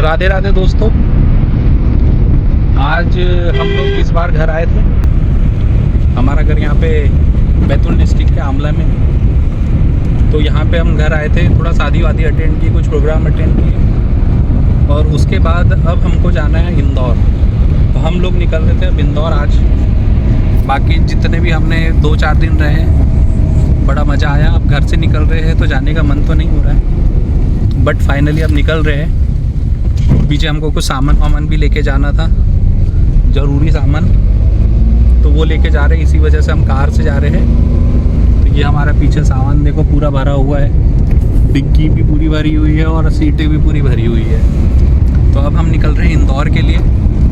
राधे राधे दोस्तों। आज हम लोग इस बार घर आए थे। हमारा घर यहाँ पे बैतूल डिस्ट्रिक्ट के आमला में। तो यहाँ पे हम घर आए थे, थोड़ा शादी वादी अटेंड की, कुछ प्रोग्राम अटेंड किए और उसके बाद अब हमको जाना है इंदौर। तो हम लोग निकल रहे थे अब इंदौर आज। बाकी जितने भी हमने 2-4 दिन रहे, बड़ा मज़ा आया। अब घर से निकल रहे हैं तो जाने का मन तो नहीं हो रहा है, बट फाइनली अब निकल रहे हैं। पीछे हमको कुछ सामान वामान भी लेके जाना था, ज़रूरी सामान, तो वो लेके जा रहे हैं। इसी वजह से हम कार से जा रहे हैं। तो ये हमारा पीछे सामान देखो पूरा भरा हुआ है, डिग्गी भी पूरी भरी हुई है और सीटें भी पूरी भरी हुई है। तो अब हम निकल रहे हैं इंदौर के लिए।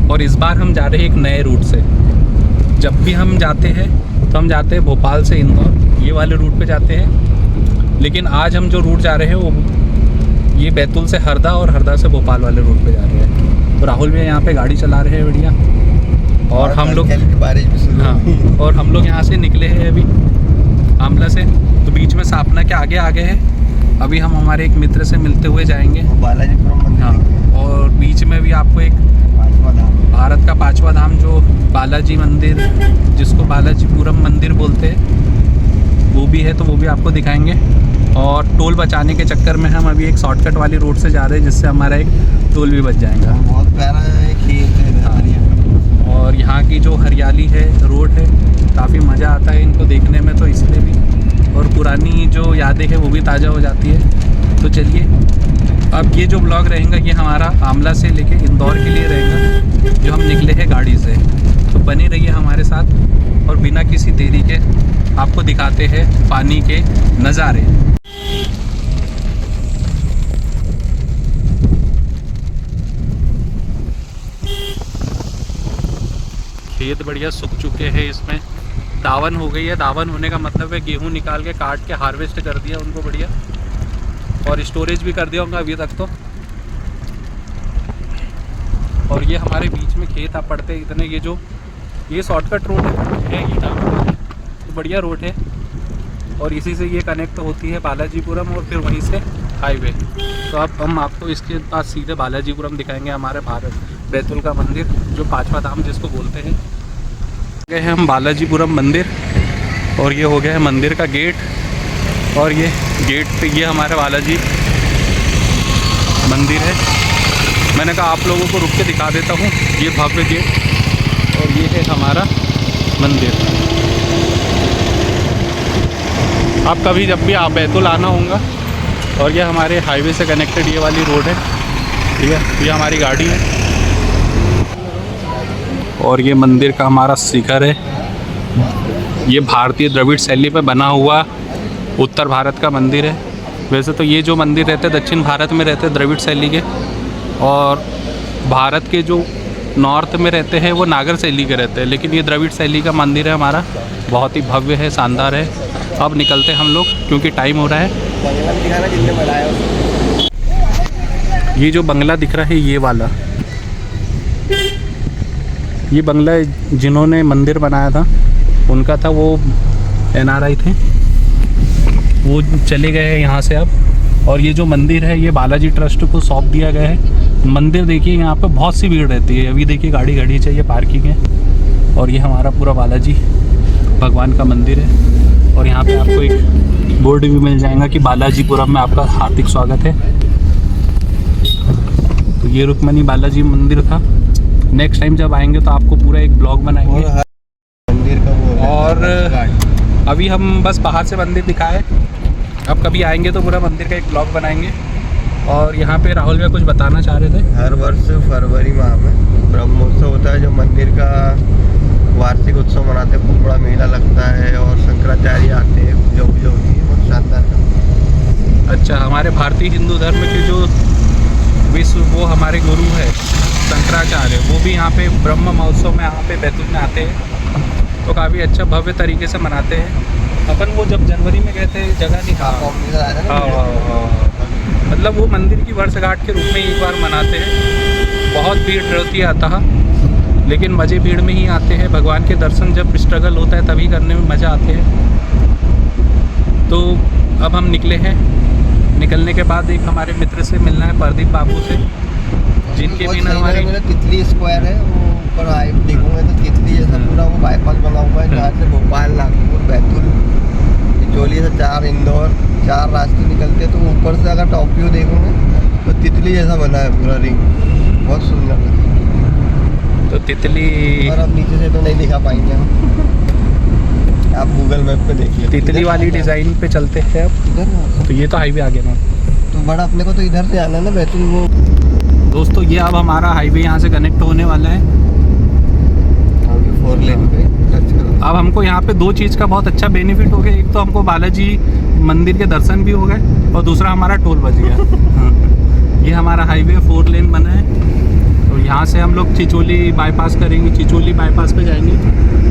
और इस बार हम जा रहे हैं एक नए रूट से। जब भी हम जाते हैं तो हम जाते हैं भोपाल से इंदौर, ये वाले रूट पे जाते हैं। लेकिन आज हम जो रूट जा रहे हैं वो ये बैतूल से हरदा और हरदा से भोपाल वाले रूट पे जा रहे हैं। तो राहुल भैया यहाँ पे गाड़ी चला रहे हैं बढ़िया। और हम लोग बारिश भी शुरू हाँ, और हम लोग यहाँ से निकले हैं अभी आमला से। तो बीच में सापना के आगे आगे है। अभी हम हमारे एक मित्र से मिलते हुए जाएंगे बालाजीपुरम मंदिर। हाँ, और बीच में भी आपको एक भारत का 5वां धाम जो बालाजी मंदिर, जिसको बालाजीपुरम मंदिर बोलते हैं, वो भी है। तो वो भी आपको दिखाएंगे। और टोल बचाने के चक्कर में हम अभी एक शॉर्टकट वाली रोड से जा रहे हैं, जिससे हमारा एक टोल भी बच जाएगा। बहुत प्यारा है, खेत है। और यहाँ की जो हरियाली है, रोड है, काफ़ी मज़ा आता है इनको देखने में, तो इसलिए भी। और पुरानी जो यादें हैं वो भी ताज़ा हो जाती है। तो चलिए, अब ये जो ब्लॉग रहेगा ये हमारा आमला से लेके इंदौर के लिए रहेगा, जो हम निकले हैं गाड़ी से। तो बने रहिए हमारे साथ और बिना किसी देरी के आपको दिखाते हैं पानी के नज़ारे। खेत बढ़िया सूख चुके हैं, इसमें दावन हो गई है। दावन होने का मतलब है गेहूं निकाल के काट के हार्वेस्ट कर दिया उनको बढ़िया, और स्टोरेज भी कर दिया होगा अभी तक तो। और ये हमारे बीच में खेत आप पड़ते इतने, ये शॉर्टकट रोड है, ये तो बढ़िया रोड है। और इसी से ये कनेक्ट होती है बालाजीपुरम और फिर वहीं से हाईवे। तो अब हम आपको इसके पास सीधे बालाजीपुरम दिखाएंगे, हमारे भारत बैतूल का मंदिर, जो 5वां धाम जिसको बोलते हैं। गए हैं हम बालाजीपुरम मंदिर, और ये हो गया है मंदिर का गेट। और ये गेट पे ये हमारा बालाजी मंदिर है। मैंने कहा आप लोगों को रुक के दिखा देता हूँ, ये भव्य गेट, और ये है हमारा मंदिर। आप कभी जब भी आप बैतूल आना होगा, और ये हमारे हाईवे से कनेक्टेड ये वाली रोड है, ठीक है। ये हमारी गाड़ी है, और ये मंदिर का हमारा शिखर है। ये भारतीय द्रविड़ शैली पे बना हुआ उत्तर भारत का मंदिर है। वैसे तो ये जो मंदिर रहते हैं दक्षिण भारत में रहते हैं द्रविड़ शैली के, और भारत के जो नॉर्थ में रहते हैं वो नागर शैली के रहते हैं। लेकिन ये द्रविड़ शैली का मंदिर है हमारा, बहुत ही भव्य है, शानदार है। अब निकलते हैं हम लोग क्योंकि टाइम हो रहा है। ये जो बंगला दिख रहा है ये वाला, ये बंगला जिन्होंने मंदिर बनाया था उनका था, वो NRI थे, वो चले गए हैं यहाँ से अब। और ये जो मंदिर है ये बालाजी ट्रस्ट को सौंप दिया गया है। मंदिर देखिए यहाँ पे बहुत सी भीड़ रहती है। अभी देखिए गाड़ी खड़ी चाहिए, पार्किंग है। और ये हमारा पूरा बालाजी भगवान का मंदिर है। और यहाँ पे आपको एक बोर्ड भी मिल जाएगा कि बालाजीपुरम में आपका हार्दिक स्वागत है। तो ये रुक्मणी बालाजी मंदिर था। नेक्स्ट टाइम जब आएंगे तो आपको पूरा एक ब्लॉग बनाएंगे। और अभी हम बस बाहर से मंदिर दिखाए, अब कभी आएंगे तो पूरा मंदिर का एक ब्लॉग बनाएंगे। और यहाँ पे राहुल भैया कुछ बताना चाह रहे थे। हर वर्ष फरवरी माह में ब्रह्मोत्सव होता है, जो मंदिर का वार्षिक उत्सव मनाते हैं। खूब बड़ा मेला लगता है और शंकराचार्य आते हैं, पूजा होती है, बहुत शानदार। अच्छा, हमारे भारतीय हिंदू धर्म के जो विश्व वो हमारे गुरु है शंकराचार्य, वो भी यहाँ पे ब्रह्म महोत्सव में यहाँ पे बैतूल में आते हैं। तो काफ़ी अच्छा भव्य तरीके से मनाते हैं। अपन वो जब जनवरी में गए थे, जगह नहीं था, मतलब वो मंदिर की वर्षगांठ के रूप में एक बार मनाते हैं। बहुत भीड़ रहती है अतः, लेकिन मज़े भीड़ में ही आते हैं। भगवान के दर्शन जब स्ट्रगल होता है तभी करने में मज़ा आते हैं। तो अब हम निकले हैं। निकलने के बाद एक हमारे मित्र से मिलना है, प्रदीप बाबू से। जिनके बहुत बिना सही हमारी लगा मुझे। तितली स्क्वायर है वो, ऊपर आए देखूंगे तो तितली जैसा पूरा वो बाईपास बना हुआ है जहाँ से भोपाल, नागपुर, बैतूल, चिचोली से 4 इंदौर 4 रास्ते निकलते हैं। तो ऊपर से अगर टॉप व्यू देखोगे तो तितली जैसा बना है पूरा रिंग, बहुत सुंदर है। तो तितली, और अब नीचे से तो नहीं दिखा पाएंगे हम, आप गूगल मैप पे देख लेते। तितली वाली डिज़ाइन पे चलते हैं अब। इधर तो ये तो हाईवे आ गया ना। तो बड़ा अपने को तो इधर से आना है ना बैतूल वो। दोस्तों ये अब हमारा हाईवे यहाँ से कनेक्ट होने वाला है। 4 लेन पे टच करो। अब हमको यहाँ पे 2 चीज़ का बहुत अच्छा बेनिफिट हो गया। एक तो हमको बालाजी मंदिर के दर्शन भी हो गए और दूसरा हमारा टोल बच गया। हाँ। ये हमारा हाईवे 4 लेन बना है। तो यहाँ से हम लोग चिचोली बाईपास करेंगे, चिचोली बाईपास पे जाएंगे,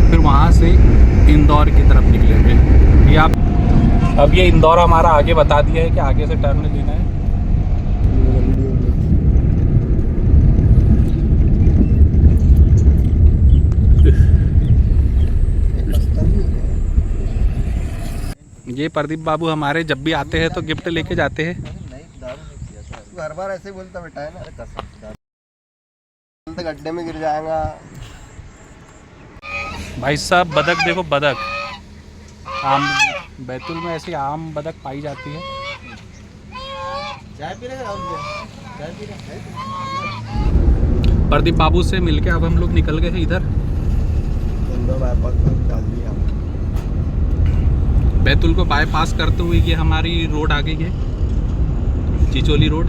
फिर वहाँ से इंदौर की तरफ निकलेंगे। ये आप अब ये इंदौर हमारा आगे बता दिया है कि आगे से टर्न लेना है। ये प्रदीप बाबू हमारे जब भी आते हैं तो गिफ्ट लेके जाते हैं। हर बार ऐसे ही बोलता बेटा है ना, गड्ढे में गिर जाएगा। भाई साहब बदक देखो, बदक आम बैतूल में ऐसी आम बदक पाई जाती है। चाय पी रहे हैं? चाय पी रहे हैं? प्रदीप बाबू से मिलके अब हम लोग निकल गए हैं इधर। इंदौर बाईपास पर डाल दिया। बैतूल को बाईपास करते हुए ये हमारी रोड आ गई है, चिचोली रोड।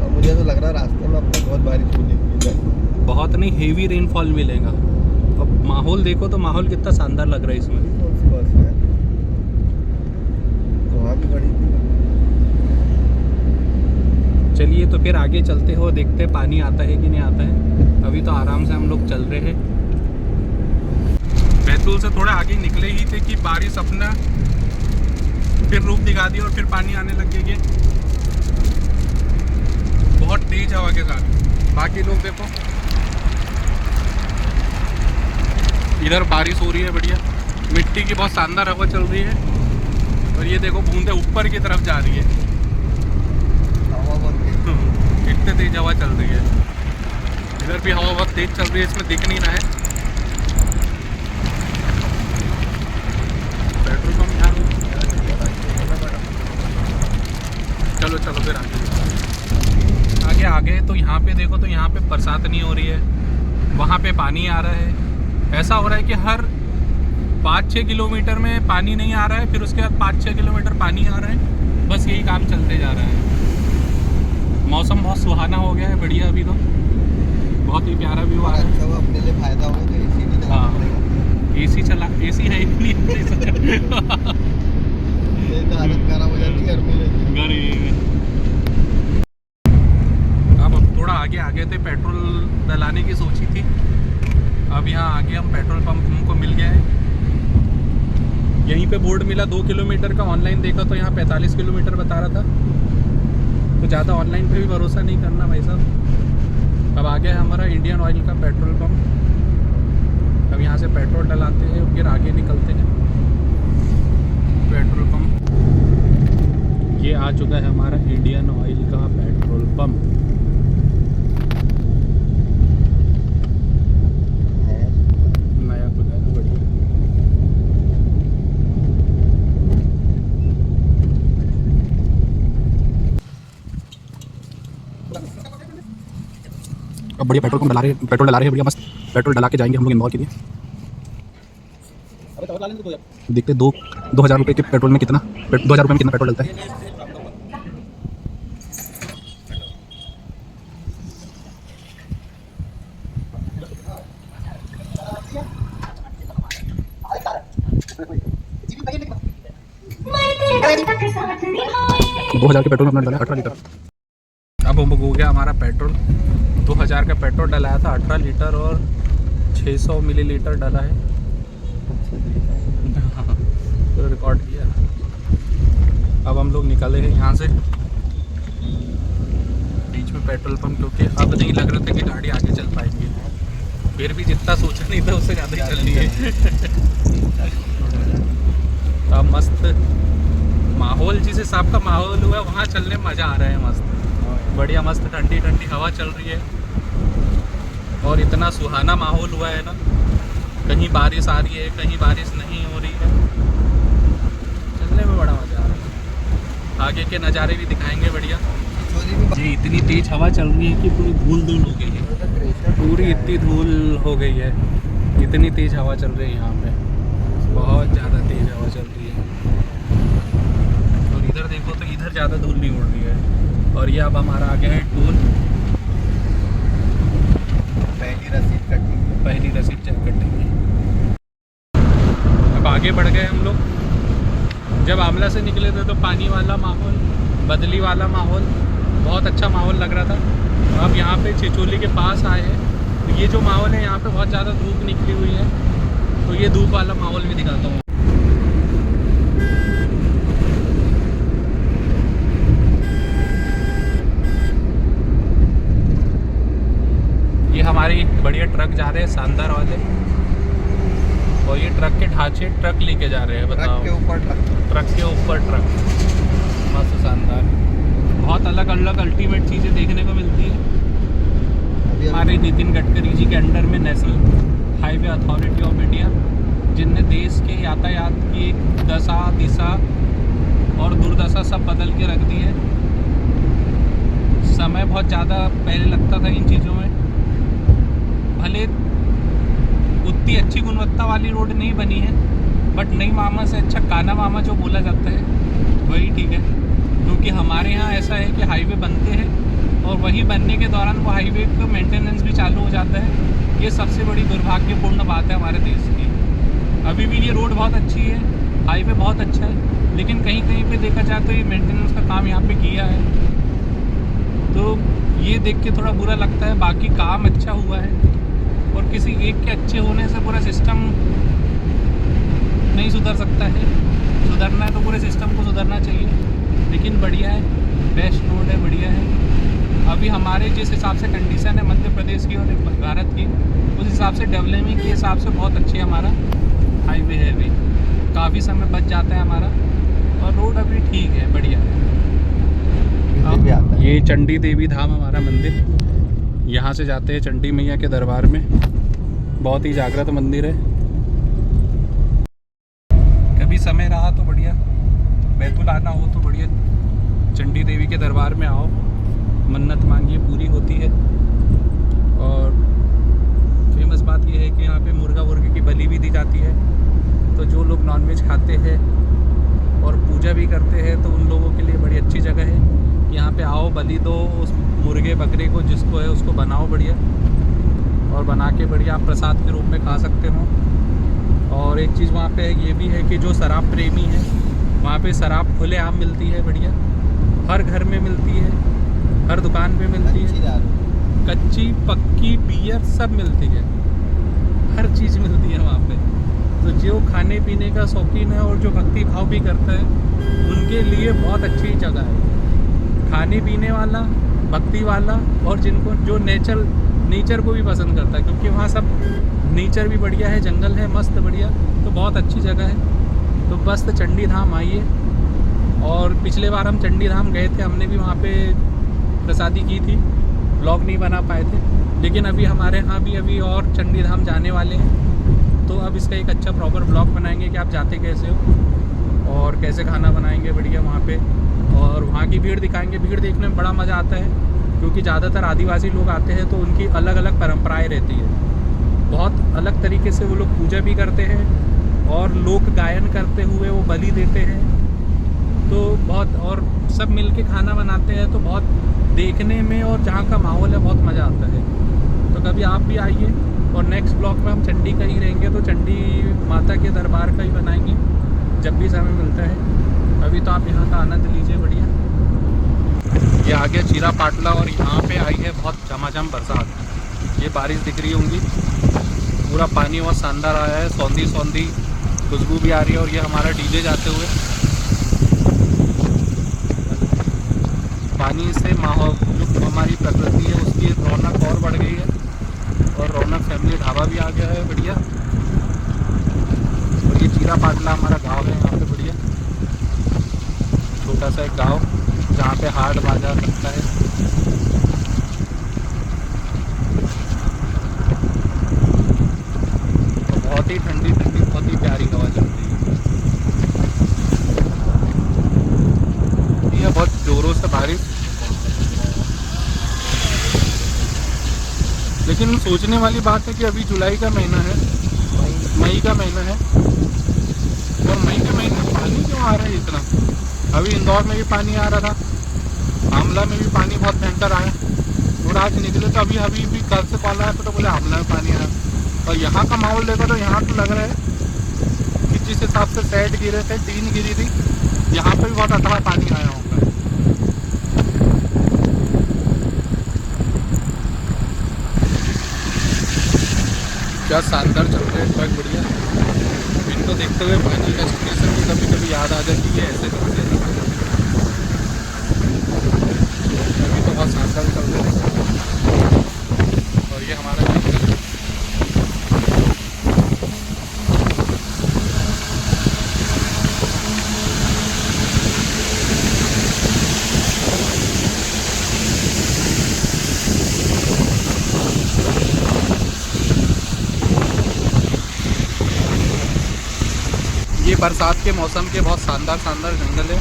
और मुझे तो लग रहा है रास्ते में आपको बहुत बारिश मिलेगी। बहुत नहीं, हेवी रेनफॉल मिलेगा। अब माहौल देखो तो माहौल कितना शानदार लग रहा है इसमें। कौन सी बस है? वहाँ भी खड़ी थी। चलिए तो फिर आगे चलते हो, देखते हैं पानी आता है कि नहीं आता है। अभी तो आराम से हम लोग चल रहे हैं। बैतूल से थोड़ा आगे निकले ही थे कि बारिश अपना फिर रूप दिखा दी और फिर पानी आने लग गया। बहुत तेज हवा के साथ। बाकी लोग देखो, इधर बारिश हो रही है बढ़िया, मिट्टी की बहुत शानदार हवा चल रही है। और ये देखो बूंदे ऊपर की तरफ जा रही है। हवा बहुत तेज। इतने तेज हवा चल रही है। इधर भी हवा बहुत तेज चल रही है, इसमें दिख नहीं रहा है। पेट्रोल पंप यहाँ चलो चलो फिर आगे आगे तो यहाँ पे देखो, तो यहाँ पे बरसात नहीं हो रही है, वहाँ पे पानी आ रहा है। ऐसा हो रहा है कि हर 5-6 किलोमीटर में पानी नहीं आ रहा है, फिर उसके बाद 5-6 किलोमीटर पानी आ रहा है। बस यही काम चलते जा रहा है। मौसम बहुत सुहाना हो गया है, बढ़िया। अभी तो बहुत ही प्यारा व्यू आ रहा है। अच्छा वो अपने लिए फायदा होगा तो एसी भी चलाना पड़ेगा। एसी चला, एसी है ही नहीं। ये तो हालत खराब हो जाती है गर्मी में। अब थोड़ा आगे आगे थे, पेट्रोल डलाने की सोची थी। अब यहाँ आगे हम पेट्रोल पंप हमको मिल गया है। यहीं पे बोर्ड मिला 2 किलोमीटर का। ऑनलाइन देखा तो यहाँ 45 किलोमीटर बता रहा था। तो ज़्यादा ऑनलाइन पे भी भरोसा नहीं करना भाई साहब। अब आ गया है हमारा इंडियन ऑयल का पेट्रोल पंप। अब यहाँ से पेट्रोल डलाते हैं, फिर आगे निकलते हैं। पेट्रोल पंप ये आ चुका है हमारा इंडियन ऑयल का पेट्रोल पंप। नया खुला है, बढ़िया। अब बढ़िया पेट्रोल पंप पेट्रोल डला रहे हैं बढ़िया, मस्त पेट्रोल डला के जाएंगे हम लोग इंदौर के लिए। देखते 2,000 रुपये के पेट्रोल में कितना 2,000 रुपये में कितना पेट्रोल डलता है। दो 2,000 के पेट्रोल में अपना डला 18 लीटर। अब हो गया हमारा पेट्रोल। 2,000 का पेट्रोल डलाया था, 18 लीटर और 600 मिलीलीटर डला है। तो रिकॉर्ड किया। अब हम लोग निकले हैं यहाँ से, बीच में पेट्रोल पंप, क्योंकि अब नहीं लग रहा था कि गाड़ी आगे चल पाएंगी। फिर भी जितना सोचा नहीं था उससे ज़्यादा ही चल रही है। अब मस्त माहौल, जिस हिसाब का माहौल हुआ वहाँ चलने में मज़ा आ रहा है, मस्त। बढ़िया मस्त ठंडी ठंडी हवा चल रही है और इतना सुहाना माहौल हुआ है ना, कहीं बारिश आ रही है कहीं बारिश नहीं हो रही है, चलने में बड़ा मज़ा आ रहा है। आगे के नज़ारे भी दिखाएंगे बढ़िया जी। इतनी तेज़ हवा चल रही है कि पूरी धूल धूल हो गई है, पूरी इतनी धूल हो गई है, इतनी तेज़ हवा चल रही है यहाँ पे, बहुत ज़्यादा तेज़ हवा चल रही है। और इधर देखो तो इधर ज़्यादा धूल नहीं उड़ रही है। और ये अब हमारा आ गया है टोल, पहली रसीद चेक कटेंगे। अब आगे बढ़ गए हम लोग। जब आमला से निकले थे तो पानी वाला माहौल, बदली वाला माहौल, बहुत अच्छा माहौल लग रहा था। अब यहाँ पे चिचोली के पास आए हैं तो ये जो माहौल है यहाँ पे बहुत ज़्यादा धूप निकली हुई है, तो ये धूप वाला माहौल भी दिखाता हूँ। ये हमारी बढ़िया ट्रक जा रहे हैं शानदार वाले, और ये ट्रक के ढांचे ट्रक लेके जा रहे हैं, बताओ। ट्रक के ऊपर ट्रक मस्त शानदार, बहुत अलग अलग अल्टीमेट चीज़ें देखने को मिलती है। हमारे नितिन गडकरी जी के अंडर में national highway authority of India, जिनने देश के यातायात की दशा दिशा और दुर्दशा सब बदल के रख दी है। समय बहुत ज़्यादा पहले लगता था इन चीज़ों में, भले उतनी अच्छी गुणवत्ता वाली रोड नहीं बनी है, बट नई मामा से अच्छा काना मामा जो बोला जाता है वही ठीक है। क्योंकि हमारे यहाँ ऐसा है कि हाईवे बनते हैं और वही बनने के दौरान वो हाईवे का मेंटेनेंस भी चालू हो जाता है। ये सबसे बड़ी दुर्भाग्यपूर्ण बात है हमारे देश की। अभी भी ये रोड बहुत अच्छी है, हाईवे बहुत अच्छा है, लेकिन कहीं कहीं पे देखा जाए तो ये मेंटेनेंस का काम यहाँ पे किया है, तो ये देख के थोड़ा बुरा लगता है। बाकी काम अच्छा हुआ है, और किसी एक के अच्छे होने से पूरा सिस्टम नहीं सुधर सकता है। सुधरना है तो पूरे सिस्टम को सुधरना चाहिए, लेकिन बढ़िया है, बेस्ट रोड है, बढ़िया है। अभी हमारे जिस हिसाब से कंडीशन है मध्य प्रदेश की और भारत की, उस हिसाब से डेवलपमेंट के हिसाब से बहुत अच्छी हमारा हाईवे है। अभी काफ़ी समय बच जाता है हमारा, और रोड अभी ठीक है, बढ़िया है। ये चंडी देवी धाम हमारा मंदिर, यहाँ से जाते हैं चंडी मैया के दरबार में, बहुत ही जागृत मंदिर है। कभी समय रहा तो बढ़िया बैतूल आना हो तो बढ़िया चंडी देवी के दरबार में आओ, मन्नत मांगिए पूरी होती है। और फेमस बात यह है कि यहाँ पे मुर्गा की बलि भी दी जाती है, तो जो लोग नॉनवेज खाते हैं और पूजा भी करते हैं तो उन लोगों के लिए बड़ी अच्छी जगह है। यहाँ पे आओ, बलि दो उस मुर्गे बकरे को, जिसको है उसको बनाओ बढ़िया, और बना के बढ़िया आप प्रसाद के रूप में खा सकते हो। और एक चीज़ वहाँ पे ये भी है कि जो शराब प्रेमी है, वहाँ पे शराब खुलेआम मिलती है बढ़िया, हर घर में मिलती है, हर दुकान पे मिलती है, कच्ची पक्की बियर सब मिलती है, हर चीज़ मिलती है वहाँ पे। तो जो खाने पीने का शौकीन है और जो भक्ति भाव भी करता है, उनके लिए बहुत अच्छी जगह है। खाने पीने वाला, भक्ति वाला, और जिनको जो नेचर को भी पसंद करता है, क्योंकि वहाँ सब नेचर भी बढ़िया है, जंगल है मस्त बढ़िया, तो बहुत अच्छी जगह है। तो बस चंडी धाम आइए। और पिछले बार हम चंडी धाम गए थे, हमने भी वहाँ पे प्रसादी की थी, ब्लॉग नहीं बना पाए थे, लेकिन अभी हमारे यहाँ भी अभी और चंडी धाम जाने वाले हैं, तो अब इसका एक अच्छा प्रॉपर ब्लॉग बनाएंगे कि आप जाते कैसे हो और कैसे खाना बनाएंगे बढ़िया वहाँ पे, और वहाँ की भीड़ दिखाएंगे। भीड़ देखने में बड़ा मज़ा आता है, क्योंकि ज़्यादातर आदिवासी लोग आते हैं तो उनकी अलग अलग परंपराएं रहती है, बहुत अलग तरीके से वो लोग पूजा भी करते हैं, और लोक गायन करते हुए वो बलि देते हैं, तो बहुत, और सब मिल के खाना बनाते हैं, तो बहुत देखने में और जहाँ का माहौल है बहुत मज़ा आता है। तो कभी आप भी आइए, और नेक्स्ट ब्लॉग में हम चंडी का ही रहेंगे, तो चंडी माता के दरबार का ही बनाएंगे जब भी समय मिलता है। अभी तो आप यहाँ का आनंद लीजिए बढ़िया। ये आ गया चीरा पाटला, और यहाँ पे आई है बहुत झमाझम बरसात। ये बारिश दिख रही होंगी, पूरा पानी बहुत शानदार आया है, सौंधी सौंधी खुशबू भी आ रही है। और ये हमारा डीजे जाते हुए पानी से माहौल, जो हमारी प्रकृति है उसकी रौनक और बढ़ गई है, और रौनक फैमिली ढाबा भी आ गया है बढ़िया। और ये चीरा पाटला हमारा गांव है यहाँ पे बढ़िया, छोटा सा एक गांव जहाँ पे हाट बाजार लगता है। ही ठंडी ठंडी बहुत ही प्यारी हवा चलती है। ये बहुत ज़ोरों से बारिश, लेकिन सोचने वाली बात है कि अभी जुलाई का महीना है, मई का महीना है, और मई के महीने में पानी क्यों आ रहा है इतना। अभी इंदौर में भी पानी आ रहा था, आमला में भी पानी बहुत भयंकर आया, और आज निकले तो अभी भी कल से कॉल आया तो बोले आमला में पानी आया। और यहाँ का माहौल देखो तो यहाँ तो लग रहा है कि जिस हिसाब से सेट गिरे थे, टीन गिरी थी, यहाँ पे भी बहुत अथवा पानी आया होगा। क्या शानदार चल रहे हैं ट्रक, बढ़िया। इनको देखते हुए पानी का सिचुएशन भी कभी कभी याद आ जाती है, ऐसे करते हैं। अभी तो बहुत शानदार चल रहे हैं। और ये हमारा ये बरसात के मौसम के बहुत शानदार जंगल है।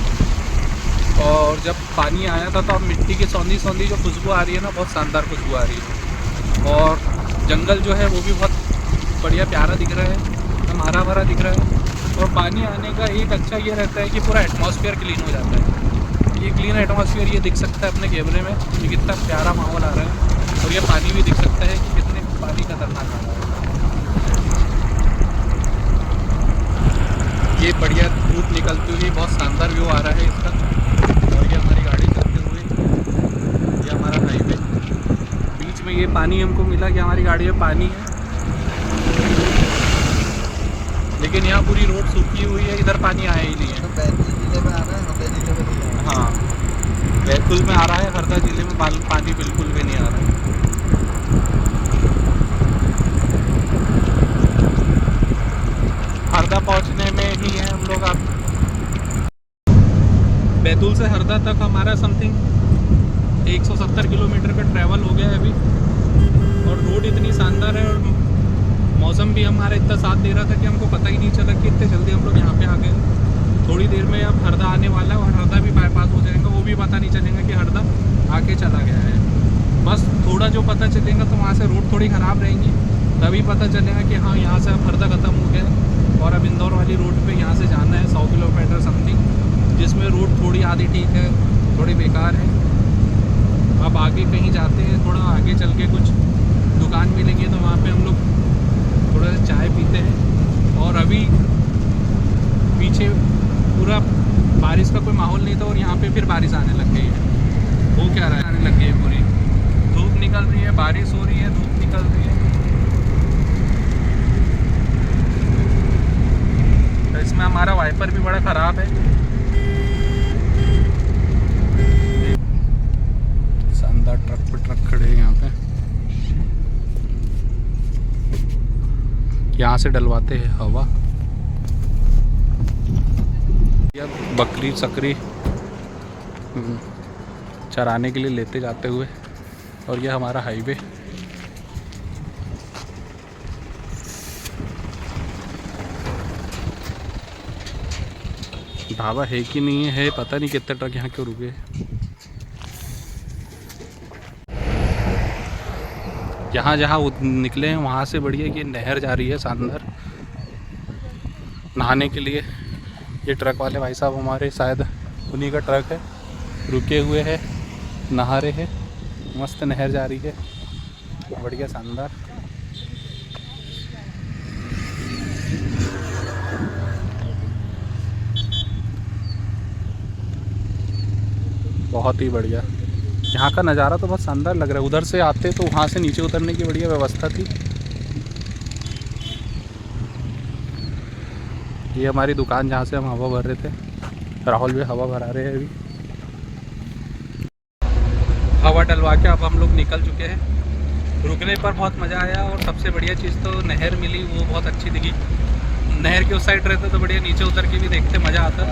और जब पानी आया था तो अब मिट्टी की सौंधी सौंधी जो खुशबू आ रही है ना, बहुत शानदार खुशबू आ रही है। और जंगल जो है वो भी बहुत बढ़िया प्यारा दिख रहा है, एकदम हरा भरा दिख रहा है। और पानी आने का एक अच्छा ये रहता है कि पूरा एटमॉस्फेयर क्लीन हो जाता है। ये क्लीन एटमॉस्फेयर ये दिख सकता है अपने कैमरे में कि कितना प्यारा माहौल आ रहा है। और ये पानी भी दिख सकता है कि कितने पानी खतरनाक आ रहा है। ये बढ़िया धूप निकलती हुई बहुत शानदार व्यू आ रहा है इसका। और ये हमारी गाड़ी चलते हुए, ये हमारा हाईवे, बीच में ये पानी हमको मिला कि हमारी गाड़ी में पानी है, लेकिन यहाँ पूरी रोड सूखी हुई है, इधर पानी आया ही नहीं है। तो बैतूल जिले में आ रहा है, हरदा जिले में नहीं आ रहा। हाँ, बैतूल में आ रहा है, हरदा जिले में पानी बिल्कुल भी नहीं आ रहा है। हरदा पहुंचने में ही है हम लोग। अब बैतूल से हरदा तक हमारा समथिंग 170 किलोमीटर का ट्रैवल हो गया है अभी। और रोड इतनी शानदार है और मौसम भी हमारा इतना साथ दे रहा था कि हमको पता ही नहीं चला कि इतने जल्दी हम लोग यहाँ पे आ गए। थोड़ी देर में अब हरदा आने वाला है और हरदा भी बाईपास हो जाएगा, वो भी पता नहीं चलेगा कि हरदा आके चला गया है। बस थोड़ा जो पता चलेगा तो वहाँ से रोड थोड़ी ख़राब रहेंगी, तभी पता चलेगा कि हाँ यहाँ से अब हरदा ख़त्म हो गया है। और अब इंदौर वाली रोड पे यहाँ से जाना है 100 किलोमीटर समथिंग, जिसमें रोड थोड़ी आधी ठीक है, थोड़ी बेकार है। अब आगे कहीं जाते हैं, थोड़ा आगे चल के कुछ दुकान मिलेंगे तो वहाँ पे हम लोग थोड़ा सा चाय पीते हैं। और अभी पीछे पूरा बारिश का कोई माहौल नहीं था और यहाँ पे फिर बारिश आने लग गई है। वो क्या रहा है, आने लग गई है, पूरी धूप निकल रही है, बारिश हो रही है, धूप निकल रही है। इसमें हमारा वाइपर भी बड़ा ख़राब है। शानदार ट्रक पे ट्रक खड़े हैं यहाँ पे, यहाँ से डलवाते हैं हवा। या बकरी सकरी चराने के लिए लेते जाते हुए। और यह हमारा हाईवे। ढाबा है कि नहीं है पता नहीं, कितने ट्रक यहाँ क्यों रुके। जहाँ जहाँ निकले हैं वहाँ से बढ़िया कि नहर जा रही है शानदार नहाने के लिए। ये ट्रक वाले भाई साहब हमारे शायद उन्हीं का ट्रक है, रुके हुए हैं, नहा रहे हैं। मस्त नहर जा रही है, बढ़िया शानदार। बहुत ही बढ़िया, यहाँ का नज़ारा तो बहुत शानदार लग रहा है। उधर से आते तो वहाँ से नीचे उतरने की बढ़िया व्यवस्था थी। ये हमारी दुकान जहाँ से हम हवा भर रहे थे, राहुल भी हवा भरा रहे हैं अभी। हवा डलवा के अब हम लोग निकल चुके हैं। रुकने पर बहुत मज़ा आया और सबसे बढ़िया चीज़ तो नहर मिली, वो बहुत अच्छी दिखी। नहर के उस साइड रहते तो बढ़िया नीचे उतर के भी देखते मज़ा आता।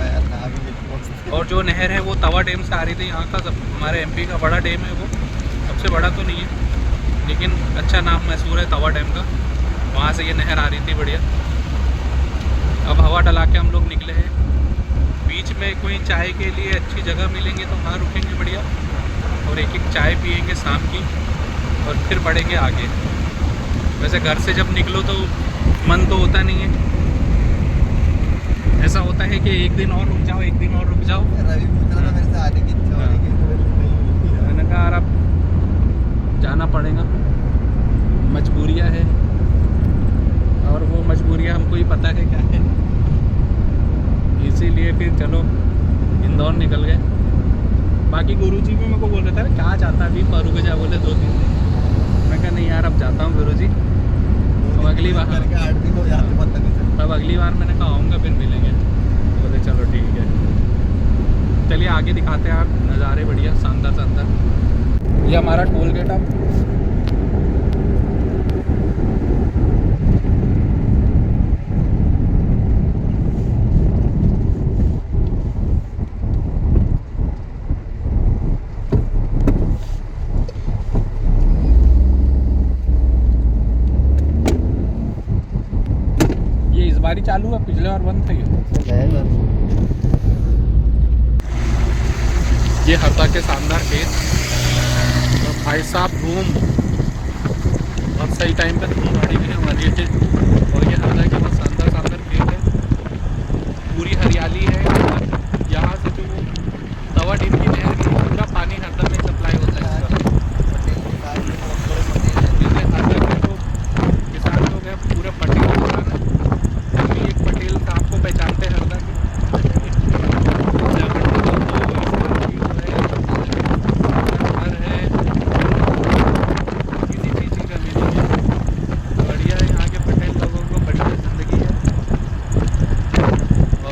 और जो नहर है वो तवा डैम से आ रही थी। यहाँ का हमारे एमपी का बड़ा डैम है, वो सबसे बड़ा तो नहीं है लेकिन अच्छा नाम मशहूर है तवा डैम का। वहाँ वहाँ से ये नहर आ रही थी बढ़िया। अब हवा डला के हम लोग निकले हैं। बीच में कोई चाय के लिए अच्छी जगह मिलेंगे तो वहाँ रुकेंगे बढ़िया, और एक एक चाय पियेंगे शाम की, और फिर बढ़ेंगे आगे। वैसे घर से जब निकलो तो मन तो होता नहीं है, ऐसा होता है कि एक दिन और रुक जाओ, एक दिन और रुक जाओ। रवि पूछ रहा था मेरे से आने की इच्छा हो रही है। मैंने कहा यार अब जाना पड़ेगा, मजबूरियाँ है, और वो मजबूरियाँ हमको ही पता है क्या है। इसीलिए फिर चलो इंदौर निकल गए। बाकी गुरुजी भी मेरे को बोल रहे थे क्या जाता अभी रुक जा, बोले 2 दिन। मैं कहा नहीं यार अब जाता हूँ गुरुजी, अब अगली बार करके 8 दिन हो जाते पता नहीं चलता। तब अगली बार मैंने कहा आऊँगा फिर मिलेंगे। बोले चलो ठीक है। चलिए आगे दिखाते हैं आप नज़ारे बढ़िया शानदार शानदार। ये हमारा टोल गेट अब बारी चालू है, पिछले बार बंद था ये हरदा के शानदार खेत। तो भाई साहब धूम बहुत सही टाइम पे धूम गाड़ी भी हमारी है। और ये हरदा के बहुत शानदार शानदार खेत है, पूरी हरियाली है। यहाँ से जो तवा डीम की नहर की पूरा पानी हरदा में सप्लाई होता है। जैसे हरदा के जो किसान लोग हैं पूरे पटेल किसान हैं, एक पटेल का आपको पहचानते हैं हरदा के। घर है, किसी चीज़ की कमी नहीं है, बढ़िया है। यहाँ के पटेल लोगों को बढ़िया ज़िंदगी है।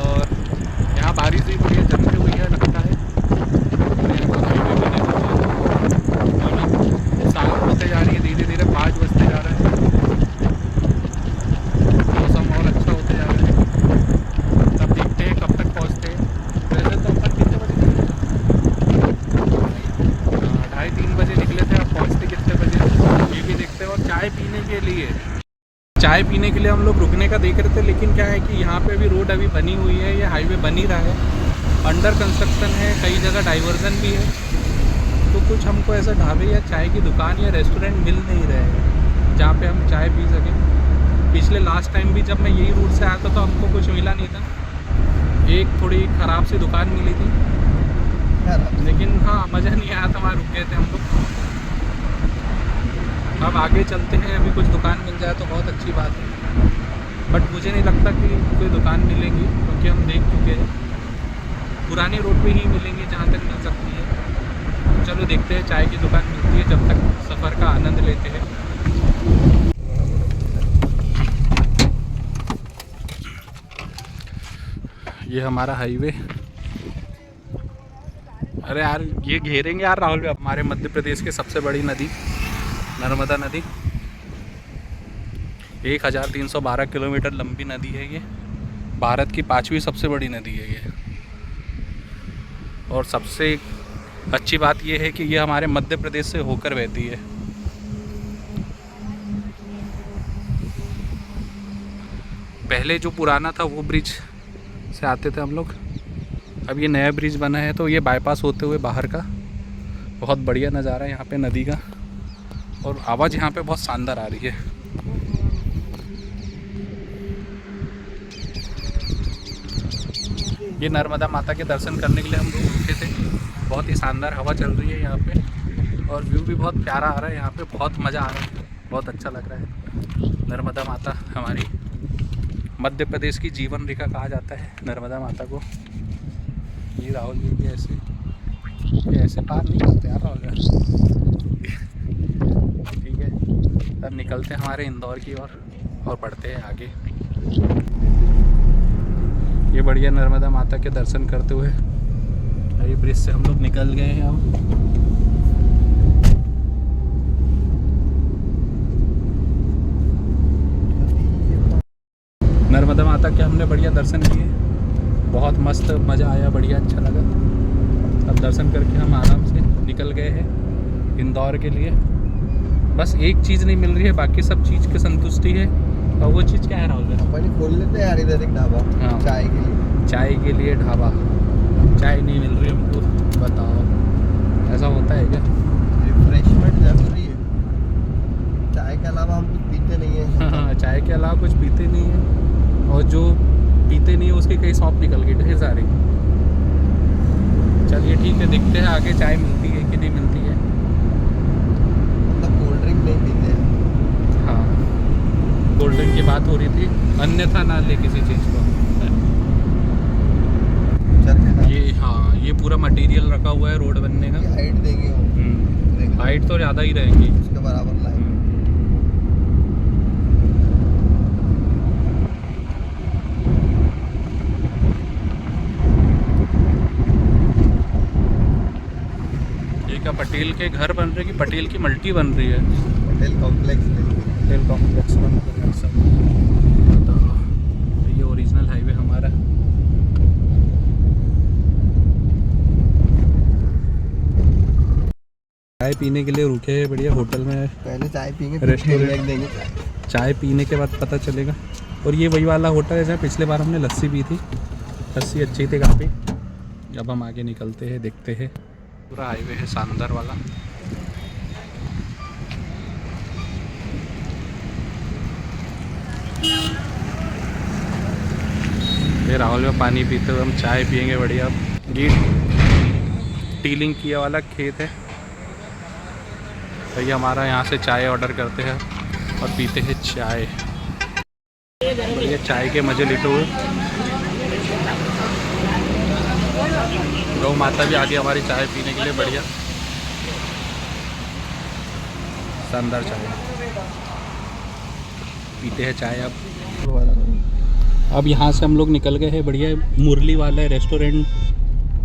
और यहाँ बारिश भी बढ़िया जमती हुई है लगता है। शाम होते जा रही है, धीरे धीरे 5 बजते जा रहे हैं, मौसम और अच्छा होते जा रहा है। तब देखते हैं कब तक पहुँचते हैं। वैसे तो अपन कितने बजे निकले? 2:30-3 बजे निकले थे। अब पहुँचते कितने बजे ये भी देखते हैं। और चाय पीने के लिए हम लोग रुकने का देख रहे थे, लेकिन क्या है कि यहाँ पे अभी रोड अभी बनी हुई है, ये हाईवे बन ही रहा है, अंडर कंस्ट्रक्शन है, कई जगह डाइवर्जन भी है। तो कुछ हमको ऐसा ढाबे या चाय की दुकान या रेस्टोरेंट मिल नहीं रहे हैं जहाँ पे हम चाय पी सकें। पिछले लास्ट टाइम भी जब मैं यही रूट से आया था तो हमको कुछ मिला नहीं था। एक थोड़ी ख़राब सी दुकान मिली थी, लेकिन हाँ मज़ा नहीं आया था, वहाँ रुक गए थे हम लोग। अब आगे चलते हैं, अभी कुछ दुकान मिल जाए तो बहुत अच्छी बात है, बट मुझे नहीं लगता कि कोई दुकान मिलेंगी, क्योंकि हम देख चुके हैं पुरानी रोड पे ही मिलेंगी जहाँ तक मिल सकती है। तो चलो देखते हैं चाय की दुकान मिलती है, जब तक सफ़र का आनंद लेते हैं। ये हमारा हाईवे। अरे यार ये घेरेंगे यार राहुल भाई। हमारे मध्य प्रदेश की सबसे बड़ी नदी नर्मदा नदी, 1312 किलोमीटर लंबी नदी है ये। भारत की 5वीं सबसे बड़ी नदी है ये। और सबसे अच्छी बात ये है कि ये हमारे मध्य प्रदेश से होकर बहती है। पहले जो पुराना था वो ब्रिज से आते थे हम लोग, अब ये नया ब्रिज बना है तो ये बाईपास होते हुए बाहर का। बहुत बढ़िया नज़ारा है यहाँ पे नदी का, और आवाज़ यहाँ पे बहुत शानदार आ रही है। ये नर्मदा माता के दर्शन करने के लिए हम लोग रुके थे। बहुत ही शानदार हवा चल रही है यहाँ पे, और व्यू भी बहुत प्यारा आ रहा है यहाँ पे। बहुत मज़ा आ रहा है, बहुत अच्छा लग रहा है। नर्मदा माता हमारी मध्य प्रदेश की जीवन रेखा कहा जाता है नर्मदा माता को। ये राहुल जी भी ऐसे पार नहीं करते यार राहुल जी। ठीक है, तब निकलते हैं हमारे इंदौर की ओर और बढ़ते हैं आगे। ये बढ़िया नर्मदा माता के दर्शन करते हुए ये ब्रिज से हम लोग निकल गए हैं। अब नर्मदा माता के हमने बढ़िया दर्शन किए, बहुत मस्त मज़ा आया, बढ़िया अच्छा लगा। अब दर्शन करके हम आराम से निकल गए हैं इंदौर के लिए। बस एक चीज़ नहीं मिल रही है, बाकी सब चीज़ की संतुष्टि है। और वो चीज़ क्या है राहुल भाई? अपन ही खोल लेते हैं यार इधर एक ढाबा हाँ। चाय के लिए। चाय के लिए ढाबा, चाय नहीं मिल रही हमको, बताओ ऐसा होता है क्या? रिफ्रेशमेंट जरूरी है, चाय के अलावा हम कुछ पीते नहीं है। हाँ, चाय के अलावा कुछ पीते नहीं है, और जो पीते नहीं है उसके कई शॉप निकल गई ढेर सारी। चलिए ठीक है, देखते हैं आगे चाय मिलती है कि नहीं मिलती है। मतलब कोल्ड ड्रिंक नहीं पीते हैं। हाँ, कोल्ड ड्रिंक की बात हो रही थी, अन्यथा ना ले किसी चीज़ को। चलते हैं। ये हाँ, ये पूरा मटेरियल रखा हुआ है रोड बनने का। हाइट देंगे वो, हाइट तो ज़्यादा ही रहेंगी। उसके बराबर लाइन। ये क्या पटेल के घर बन रहे हैं कि पटेल की मल्टी बन रही है? होटल कॉम्प्लेक्स नहीं। पटेल कॉम्प्लेक्स बन रहा है सब। बताओ, ये ओरिजिनल हाईवे हमारा। चाय पीने के लिए रुके हैं बढ़िया होटल में। पहले चाय पीएंगे फिर रेस्टोरेंट। feedback देंगे। चाय पीने के बाद पता चलेगा। और ये वही वाला होटल है जहाँ पिछले बार हमने लस्सी पी थी, लस्सी अच्छी थी काफ़ी। अब हम आगे निकलते हैं, देखते हैं। पूरा हाईवे है शानदार वाला। ये राहुल में पानी पीते हुए हम चाय पियेंगे बढ़िया। ये टीलिंग किया वाला खेत है, तो ये हमारा यहाँ से चाय ऑर्डर करते हैं और पीते हैं चाय। बढ़िया चाय के मज़े लेते हुए। गौ माता भी आ गई हमारी चाय पीने के लिए, बढ़िया शानदार चाय। पीते हैं चाय अब यहाँ से हम लोग निकल गए हैं बढ़िया। मुरली वाला रेस्टोरेंट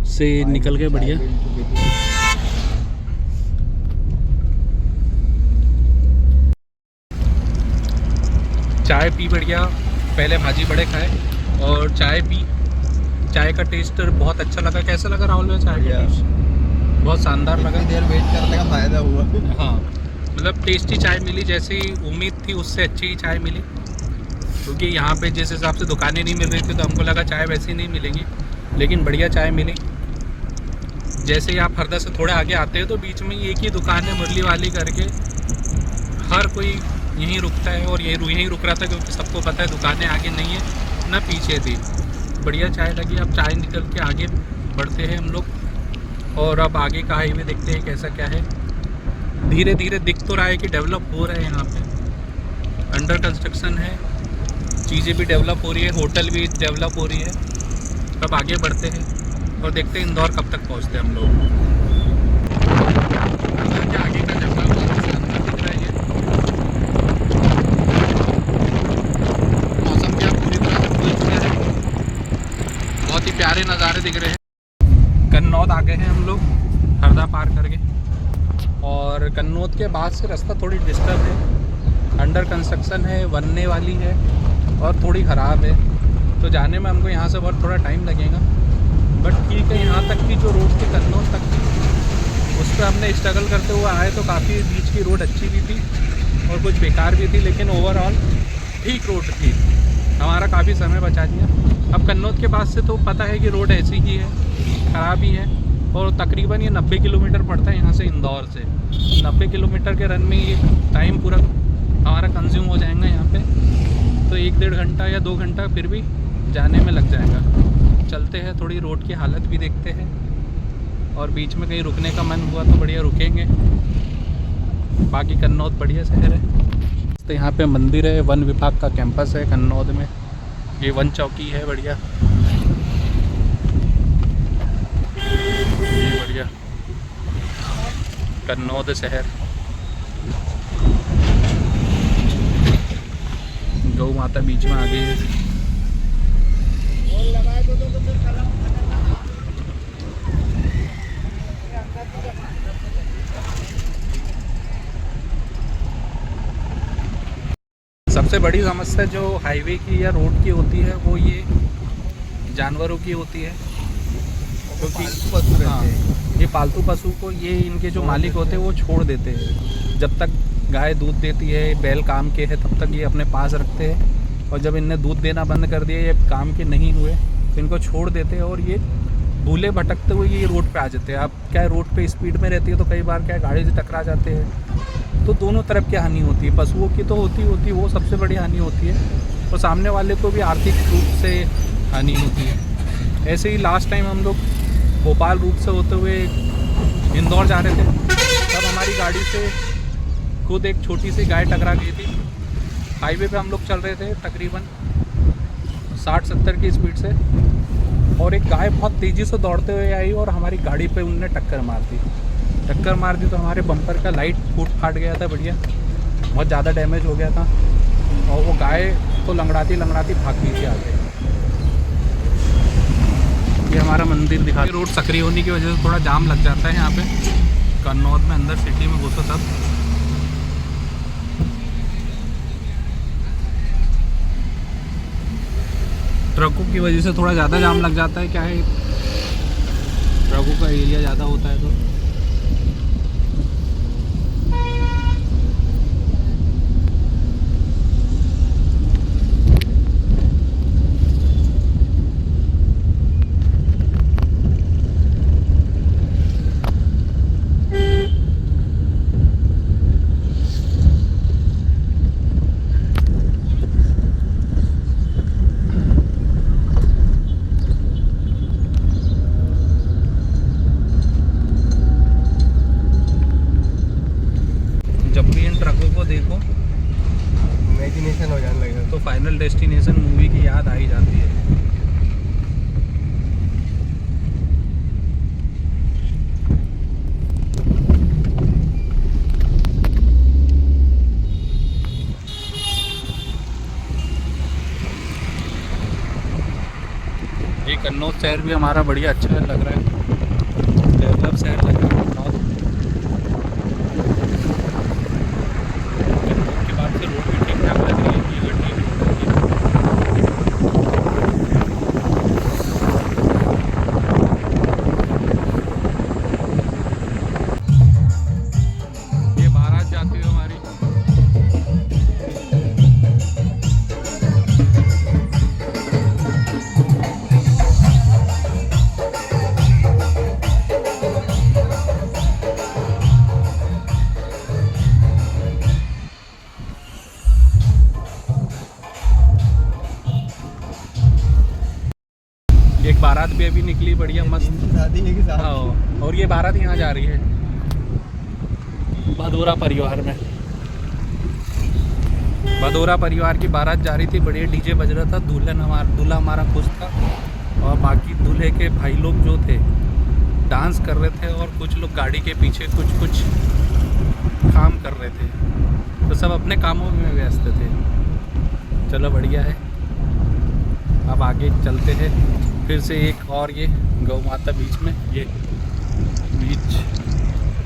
से निकल गए बढ़िया। चाय पी बढ़िया, पहले भाजी बड़े खाए और चाय पी। चाय का टेस्ट बहुत अच्छा लगा। कैसा लगा राहुल में चाय का टेस्ट? बहुत शानदार लगा। इतनी देर वेट करने का फायदा हुआ। हाँ, मतलब टेस्टी चाय मिली, जैसी उम्मीद थी उससे अच्छी ही चाय मिली। क्योंकि यहाँ पे जिस हिसाब से दुकानें नहीं मिल रही थी तो हमको लगा चाय वैसी नहीं मिलेंगी, लेकिन बढ़िया चाय मिली। जैसे ही आप हरदा से थोड़ा आगे आते हैं तो बीच में एक ही दुकान है मुरली वाली करके, हर कोई यहीं रुकता है और यहीं रुक रहा था क्योंकि सबको पता है दुकानें आगे नहीं है ना पीछे थी। बढ़िया चाय लगी। अब चाय निकल के आगे बढ़ते हैं हम लोग और अब आगे का हाईवे देखते हैं कैसा क्या है। धीरे धीरे दिख तो रहा है कि डेवलप हो रहा है, यहाँ पे अंडर कंस्ट्रक्शन है, चीज़ें भी डेवलप हो रही है, होटल भी डेवलप हो रही है। तब आगे बढ़ते हैं और देखते हैं इंदौर कब तक पहुँचते हैं हम लोग। आगे का जंगल बहुत शानदार दिख रहा है। मौसम भी अब पूरी तरह से खुल चुका है, बहुत ही प्यारे नज़ारे दिख रहे हैं। कन्नौद आ गए हैं हम लोग हरदा पार करके, और कन्नौद के बाद से रास्ता थोड़ी डिस्टर्ब है, अंडर कंस्ट्रक्शन है, बनने वाली है और थोड़ी ख़राब है, तो जाने में हमको यहाँ से बहुत थोड़ा टाइम लगेगा। बट ठीक है, यहाँ तक की जो रोड थी कन्नौद तक की, उस पर हमने स्ट्रगल करते हुए आए तो काफ़ी बीच की रोड अच्छी भी थी और कुछ बेकार भी थी, लेकिन ओवरऑल ठीक रोड थी, हमारा काफ़ी समय बचा दिया। अब कन्नौद के पास से तो पता है कि रोड ऐसी ही है, ख़राब ही है, और तकरीबन ये 90 किलोमीटर पड़ता है यहाँ से इंदौर से। 90 किलोमीटर के रन में ये टाइम पूरा हमारा कंज्यूम हो जाएगा यहाँ पे, तो 1-1.5 घंटा या 2 घंटा फिर भी जाने में लग जाएगा। चलते हैं, थोड़ी रोड की हालत भी देखते हैं, और बीच में कहीं रुकने का मन हुआ तो बढ़िया रुकेंगे। बाकी कन्नौद बढ़िया शहर है। तो यहाँ पे मंदिर है, वन विभाग का कैंपस है कन्नौद में, ये वन चौकी है बढ़िया, ये बढ़िया कन्नौद शहर। गौ माता बीच में आ गई है। सबसे बड़ी समस्या जो हाईवे की या रोड की होती है वो ये जानवरों की होती है। क्योंकि पालतू पशु रहते हाँ, हैं। ये पालतू पशु को ये इनके जो मालिक होते हैं वो छोड़ देते हैं। जब तक गाय दूध देती है, बैल काम के है, तब तक ये अपने पास रखते हैं, और जब इनने दूध देना बंद कर दिया, ये काम के नहीं हुए, तो इनको छोड़ देते हैं और ये भूले भटकते हुए ये रोड पे आ जाते हैं। अब क्या है, रोड पे स्पीड में रहती है तो कई बार क्या है, गाड़ी से टकरा जाते हैं, तो दोनों तरफ की हानि होती है। पशुओं की तो होती है, वो सबसे बड़ी हानि होती है, और सामने वाले को भी आर्थिक रूप से हानि होती है। ऐसे ही लास्ट टाइम हम लोग भोपाल रूट से होते हुए इंदौर जा रहे थे, तब हमारी गाड़ी से खुद एक छोटी सी गाय टकरा गई थी। हाईवे पे हम लोग चल रहे थे तकरीबन 60-70 की स्पीड से, और एक गाय बहुत तेज़ी से दौड़ते हुए आई और हमारी गाड़ी पे उनने टक्कर मार दी तो हमारे बम्पर का लाइट फूट फाट गया था, बढ़िया बहुत ज़्यादा डैमेज हो गया था, और वो गाय तो लंगड़ाती भाग गई थी आगे। ये हमारा मंदिर दिखा, रोड सक्रिय होने की वजह से थोड़ा जाम लग जाता है यहाँ पे कन्नौज में, अंदर सिटी में घुसो तब। ट्रकों की वजह से थोड़ा ज़्यादा जाम लग जाता है, क्या है ट्रकों का एरिया ज़्यादा होता है तो। जब भी इन ट्रकों को देखो इमेजिनेशन हो जाने लगा। तो फाइनल डेस्टिनेशन मूवी की याद आ ही जाती है। ये कन्नौज शहर भी हमारा बढ़िया अच्छा लग रहा है, डेवलप शहर लग रहा है कन्नौज। के बाद से रोड भी ठीक ठाक लग रही है, ये गड्ढे भी ये बारात जाती है हमारी। एक बारात भी अभी निकली बढ़िया मस्त। शादी के साथ हाँ, और ये बारात यहाँ जा रही है भदौरा परिवार में। भदौरा परिवार की बारात जा रही थी, बढ़िया डीजे बज रहा था, दूल्हा हमारा खुश था, और बाकी दूल्हे के भाई लोग जो थे डांस कर रहे थे, और कुछ लोग गाड़ी के पीछे कुछ काम कर रहे थे, तो सब अपने कामों में व्यस्त थे। चलो बढ़िया है, अब आगे चलते हैं फिर से। एक और ये गौ माता बीच में, ये बीच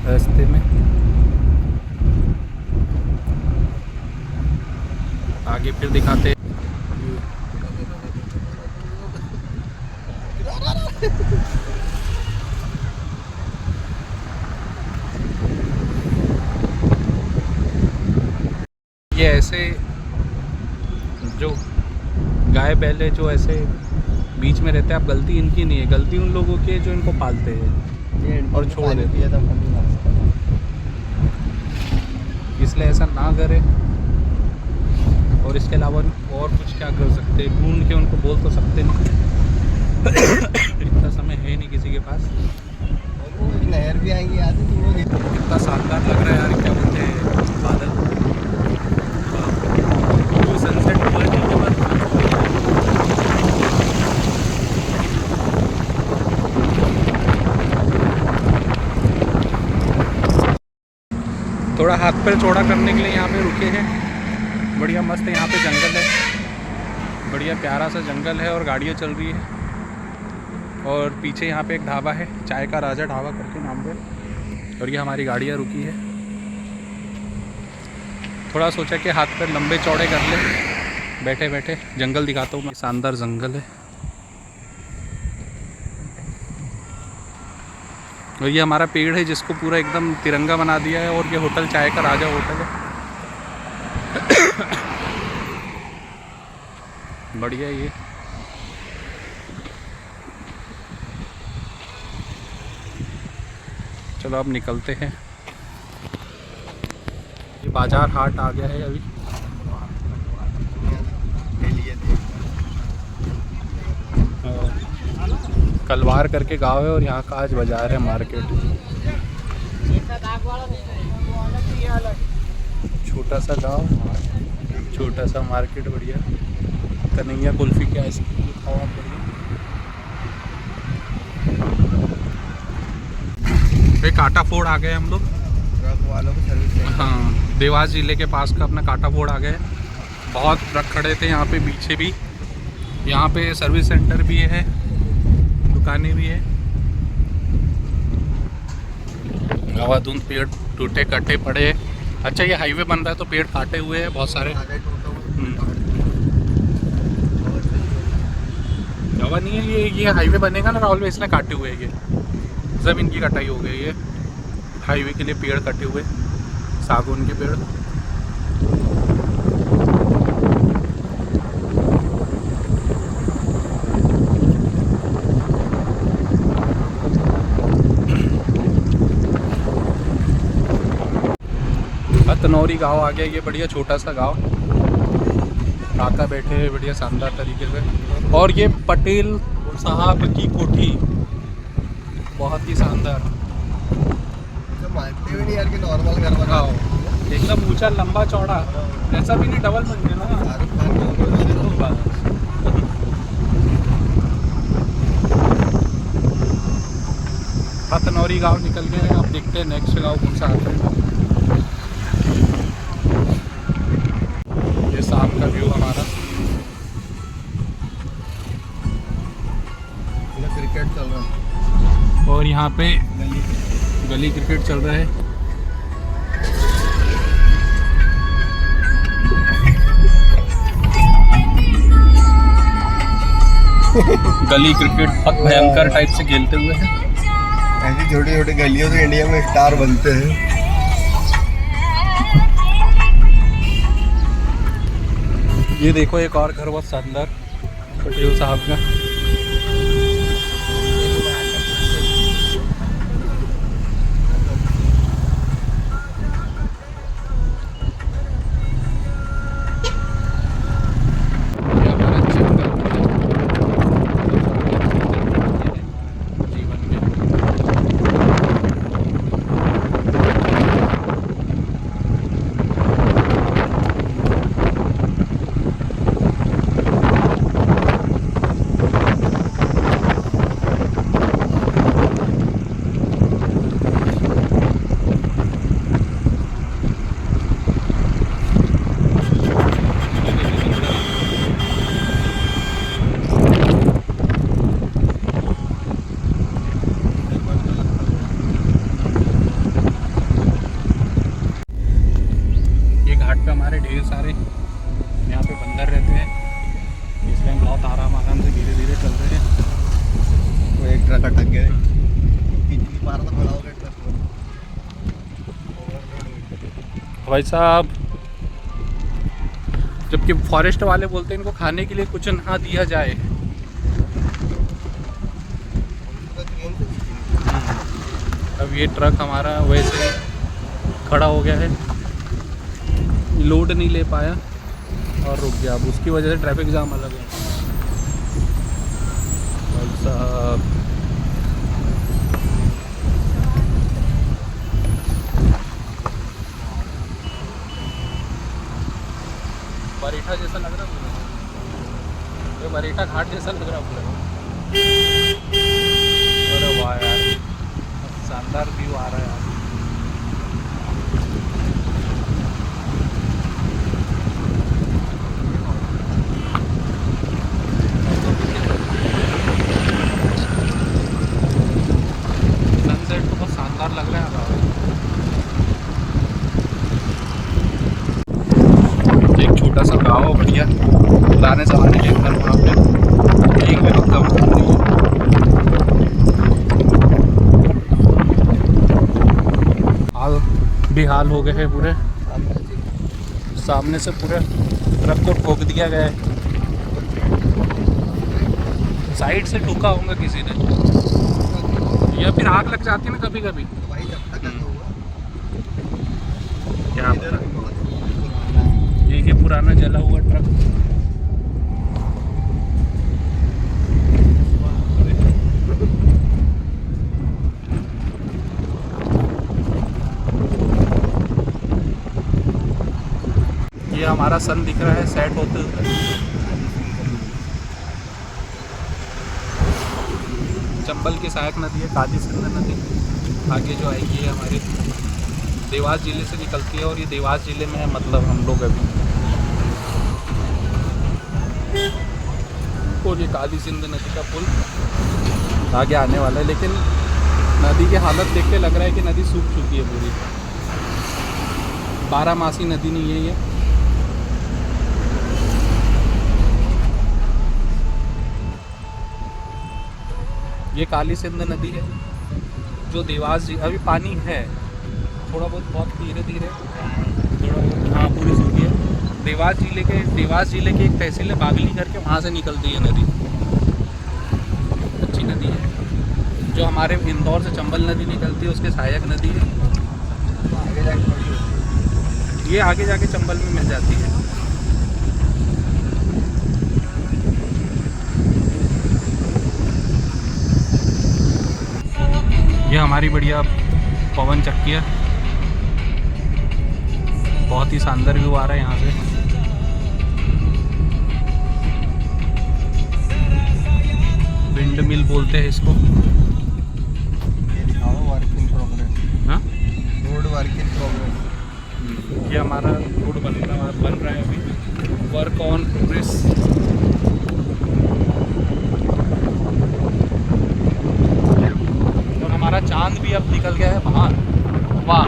रास्ते में आगे फिर दिखाते हैं। ये ऐसे जो गाय बैले जो ऐसे बीच में रहते हैं, अब गलती इनकी नहीं है, गलती उन लोगों की है जो इनको पालते हैं और छोड़ देते हैं। इसलिए ऐसा ना करें, और इसके अलावा और कुछ क्या कर सकते हैं, ढूंढ के उनको बोल तो सकते नहीं इतना समय है नहीं किसी के पास। नहर भी आएंगी आधी तो वो कितना शानदार लग रहा है यार, क्या बोलते हैं बादल, सनसेट हुआ है के बाद। थोड़ा हाथ पैर चौड़ा करने के लिए यहाँ पे रुके हैं, बढ़िया मस्त यहाँ पे जंगल है, बढ़िया प्यारा सा जंगल है, और गाड़ियाँ चल रही है, और पीछे यहाँ पे एक ढाबा है, चाय का राजा ढाबा करके नाम पे, और ये हमारी गाड़ियाँ रुकी है। थोड़ा सोचा कि हाथ पैर लंबे चौड़े कर ले, बैठे बैठे जंगल दिखाता हूँ मैं। शानदार जंगल है, और ये हमारा पेड़ है जिसको पूरा एकदम तिरंगा बना दिया है। और ये होटल चाय का राजा होटल है। बढ़िया ये। चलो अब निकलते हैं। ये बाजार हाट आ गया है अभी। कलवार करके गांव है और यहाँ का आज बाजार है, मार्केट। छोटा सा गांव, छोटा सा मार्केट, बढ़िया। कन्हैया कुल्फी की आइसक्रीम खाओ आप, बढ़िया। काटा फोड़ आ गए हम लोग ट्रक वालों को सर्विस। हाँ, देवास जिले के पास का अपना काटा फोड़ आ गए। बहुत ट्रक खड़े थे यहाँ पे, पीछे भी। यहाँ पे सर्विस सेंटर भी है, दुकानें भी है। अंधाधुंध पेड़ टूटे कटे पड़े। अच्छा, ये हाईवे बन रहा है तो पेड़ काटे हुए हैं बहुत सारे। हवा नहीं है। ये हाईवे बनेगा ना राहुल में, इसने काटे हुए हैं। ये जमीन की कटाई हो गई है, हाईवे के लिए पेड़ कटे हुए, सागौन के पेड़। तनौरी गांव आ गया। ये बढ़िया छोटा सा गांव, काका बैठे हैं बढ़िया शानदार तरीके से। और ये पटेल साहब की कोठी, बहुत ही शानदार। मानते भी नहीं यार कि नॉर्मल घर बना हो, एकदम ऊंचा लंबा चौड़ा, ऐसा भी नहीं डबल मंजिल ना। तनौरी गांव निकल गए। अब देखते हैं नेक्स्ट गांव कौन सा आता है। ये शाम का व्यू हमारा। क्रिकेट चल रहा है और यहाँ पे गली क्रिकेट चल रहा है। गली क्रिकेट बहुत भयंकर टाइप से खेलते हुए हैं। ऐसी छोटी छोटी गलियों से इंडिया में स्टार बनते हैं। ये देखो एक और घर बहुत शानदार, पटेल साहब का। हमारे ढेर सारे यहाँ पे बंदर रहते हैं, इसलिए हम बहुत आराम से धीरे धीरे चल रहे हैं। वो एक ट्रक अटक गया, पिछली बार तो खड़ा हो गया ट्रक। भाई साहब, जबकि फॉरेस्ट वाले बोलते हैं इनको खाने के लिए कुछ ना दिया जाए। अब ये ट्रक हमारा वैसे खड़ा हो गया है, लोड नहीं ले पाया और रुक गया। अब उसकी वजह से ट्रैफिक जाम अलग है। भाई साहब, बरीठा जैसा लग रहा है पूरा, ये बरीठा घाट जैसा लग रहा है पूरा। अरे वाह यार, शानदार व्यू आ रहा है यार। सनसेट तो बहुत शानदार लग रहा है। एक छोटा सा गाँव बढ़िया, पुराने ज़माने के घर वहाँ पे एक भी पक्का मकान नहीं है। हाल हो गए हैं पूरे। सामने से पूरे ट्रक को ठोक दिया गया है, साइड से ठोका होगा किसी ने, या फिर आग लग जाती है ना कभी कभी। क्या ये पुराना जला हुआ ट्रक। ये हमारा सन दिख रहा है सेट होते हुए। चंबल की सहायक नदी है काली सिंध नदी, आगे जो आएगी है हमारे देवास ज़िले से निकलती है, और ये देवास ज़िले में है, मतलब हम लोग अभी। और ये काली सिंध नदी का पुल आगे आने वाला है, लेकिन नदी की हालत देख के लग रहा है कि नदी सूख चुकी है पूरी। 12 मासी नदी नहीं है ये। ये काली सिंध नदी है जो देवास, अभी पानी है थोड़ा बहुत धीरे धीरे, थोड़ा बहुत, हाँ पूरी सूखी है। देवास ज़िले के एक तहसील है बागली करके, वहाँ से निकलती है नदी, अच्छी नदी है। जो हमारे इंदौर से चंबल नदी निकलती है उसके सहायक नदी है, ये आगे जाके चंबल में मिल जाती है। ये हमारी बढ़िया पवन चक्की है, बहुत ही शानदार व्यू आ रहा है यहाँ से। विंड मिल बोलते हैं इसको। Work in progress. हाँ, रोड वर्क इन प्रोग्रेस। ये हमारा रोड बन रहा है अभी, वर्क ऑन प्रोग्रेस। और हमारा चांद भी अब निकल गया है बाहर। वाह,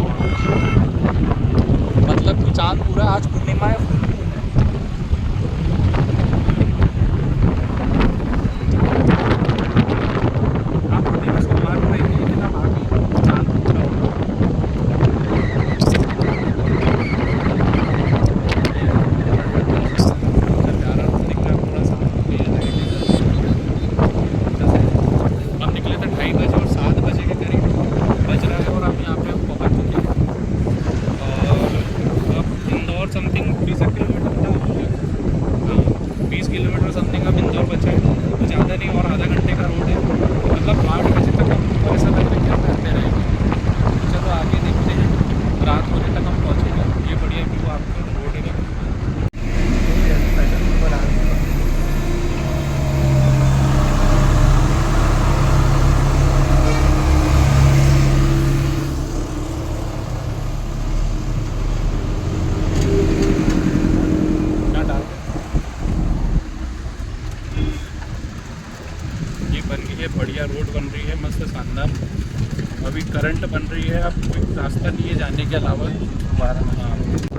मतलब कि चांद पूरा आज पूर्णिमा है। बढ़िया रोड बन रही है, मस्त शानदार। अभी करंट बन रही है, अब कोई रास्ता नहीं है जाने के अलावा। हाँ,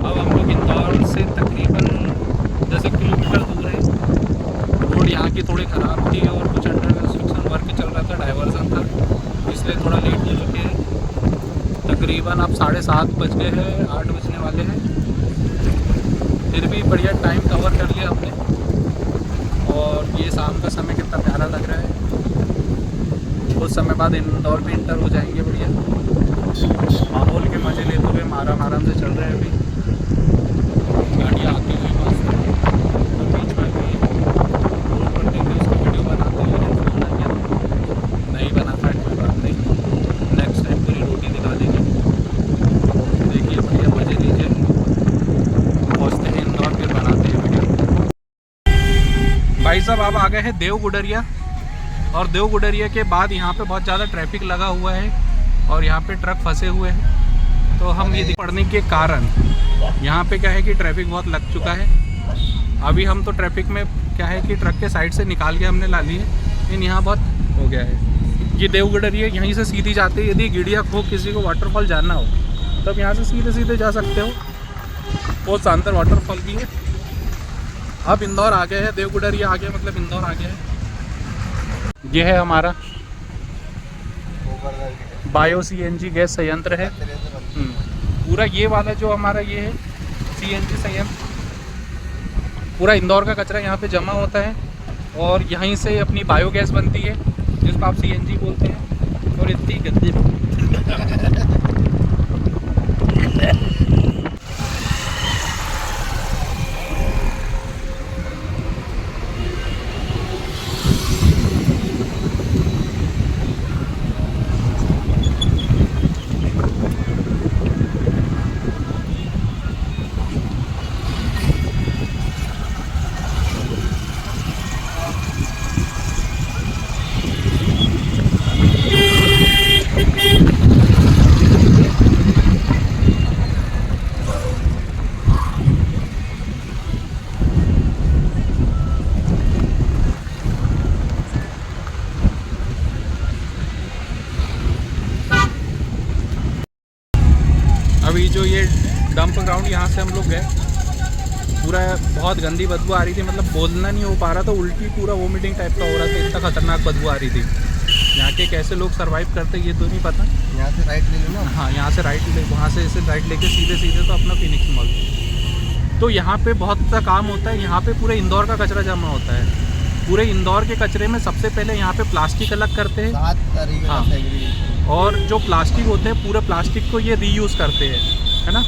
अब हम लोग इंदौर से तकरीबन 10 किलोमीटर दूर है। रोड यहाँ की थोड़ी ख़राब थी और कुछ अंडर कंस्ट्रक्शन वर्क चल रहा था, डाइवर्सन था, इसलिए थोड़ा लेट हो चुके हैं। तकरीबन अब 7:30 बज गए हैं, 8 बजने वाले हैं। फिर भी बढ़िया टाइम कवर कर लिया हमने। और ये शाम का समय कितना प्यारा लग रहा है। कुछ समय बाद इंदौर भी इंटर हो जाएंगे। बढ़िया माहौल के मज़े लेते हुए आराम से चल रहे हैं। अभी गाड़ियाँ आती हुई मस्त, तो बीच में भी रोड पर देखे उसका वीडियो बनाते हुए नहीं बना पाए, कोई बात नहीं, नेक्स्ट टाइम पूरी रोटी दिखा देंगे। देखिए बढ़िया मज़े लीजिए, पहुँचते हैं इंदौर फिर बनाते हैं वीडियो। भाई साहब आप आ गए हैं देव गुडरिया, और देव गुडरिया के बाद यहाँ पे बहुत ज़्यादा ट्रैफिक लगा हुआ है और यहाँ पे ट्रक फंसे हुए हैं। तो हम ये पड़ने के कारण यहाँ पे क्या है कि ट्रैफिक बहुत लग चुका है। अभी हम तो ट्रैफिक में क्या है कि ट्रक के साइड से निकाल के हमने ला ली है, लेकिन यहाँ बहुत हो गया है। ये देव गुडरिया यहीं से सीधी जाती है। यदि गिड़िया खो किसी को वाटरफॉल जाना हो तब यहाँ से सीधे जा सकते हो, बहुत शानदार वाटरफॉल भी है। अब इंदौर आ गए हैं, देव गुडरिया आ गया मतलब इंदौर आ गया है। ये है हमारा बायो CNG गैस संयंत्र है। पूरा ये वाला जो हमारा ये है CNG संयंत्र, पूरा इंदौर का कचरा यहाँ पे जमा होता है और यहीं से अपनी बायोगैस बनती है जिसको आप CNG बोलते हैं। और इतनी गंदी अभी जो ये डंप ग्राउंड यहाँ से हम लोग गए, पूरा बहुत गंदी बदबू आ रही थी, मतलब बोलना नहीं हो पा रहा था, उल्टी पूरा वोमिटिंग टाइप का हो रहा था, इतना खतरनाक बदबू आ रही थी। यहाँ के कैसे लोग सरवाइव करते ये तो नहीं पता। यहाँ से राइट ले लो ना। हाँ, यहाँ से राइट ले, वहाँ से ऐसे राइट लेके सीधे तो अपना फिनिक्स मॉल। तो यहाँ पे बहुत सा काम होता है, यहाँ पे पूरे इंदौर का कचरा जमा होता है। पूरे इंदौर के कचरे में सबसे पहले यहाँ पे प्लास्टिक अलग करते हैं। 7 तरीके का सेग्रीगेशन। और जो प्लास्टिक होते हैं पूरे प्लास्टिक को ये रीयूज़ करते हैं, है ना।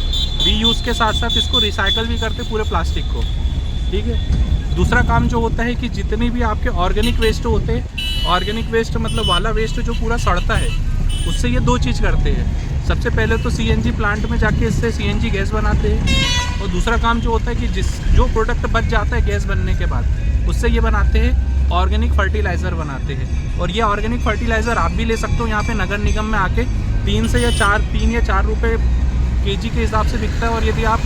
रीयूज़ के साथ साथ इसको रिसाइकल भी करते हैं पूरे प्लास्टिक को, ठीक है। दूसरा काम जो होता है कि जितने भी आपके ऑर्गेनिक वेस्ट होते हैं, ऑर्गेनिक वेस्ट मतलब वाला वेस्ट जो पूरा सड़ता है, उससे ये 2 चीज़ करते हैं। सबसे पहले तो CNG प्लांट में जाके इससे CNG गैस बनाते हैं, और दूसरा काम जो होता है कि जो प्रोडक्ट बच जाता है गैस बनने के बाद, उससे ये बनाते हैं ऑर्गेनिक फर्टिलाइज़र बनाते हैं। और ये ऑर्गेनिक फर्टिलाइज़र आप भी ले सकते हो, यहाँ पे नगर निगम में आके 3 या 4 रुपये केजी के हिसाब से बिकता है। और यदि आप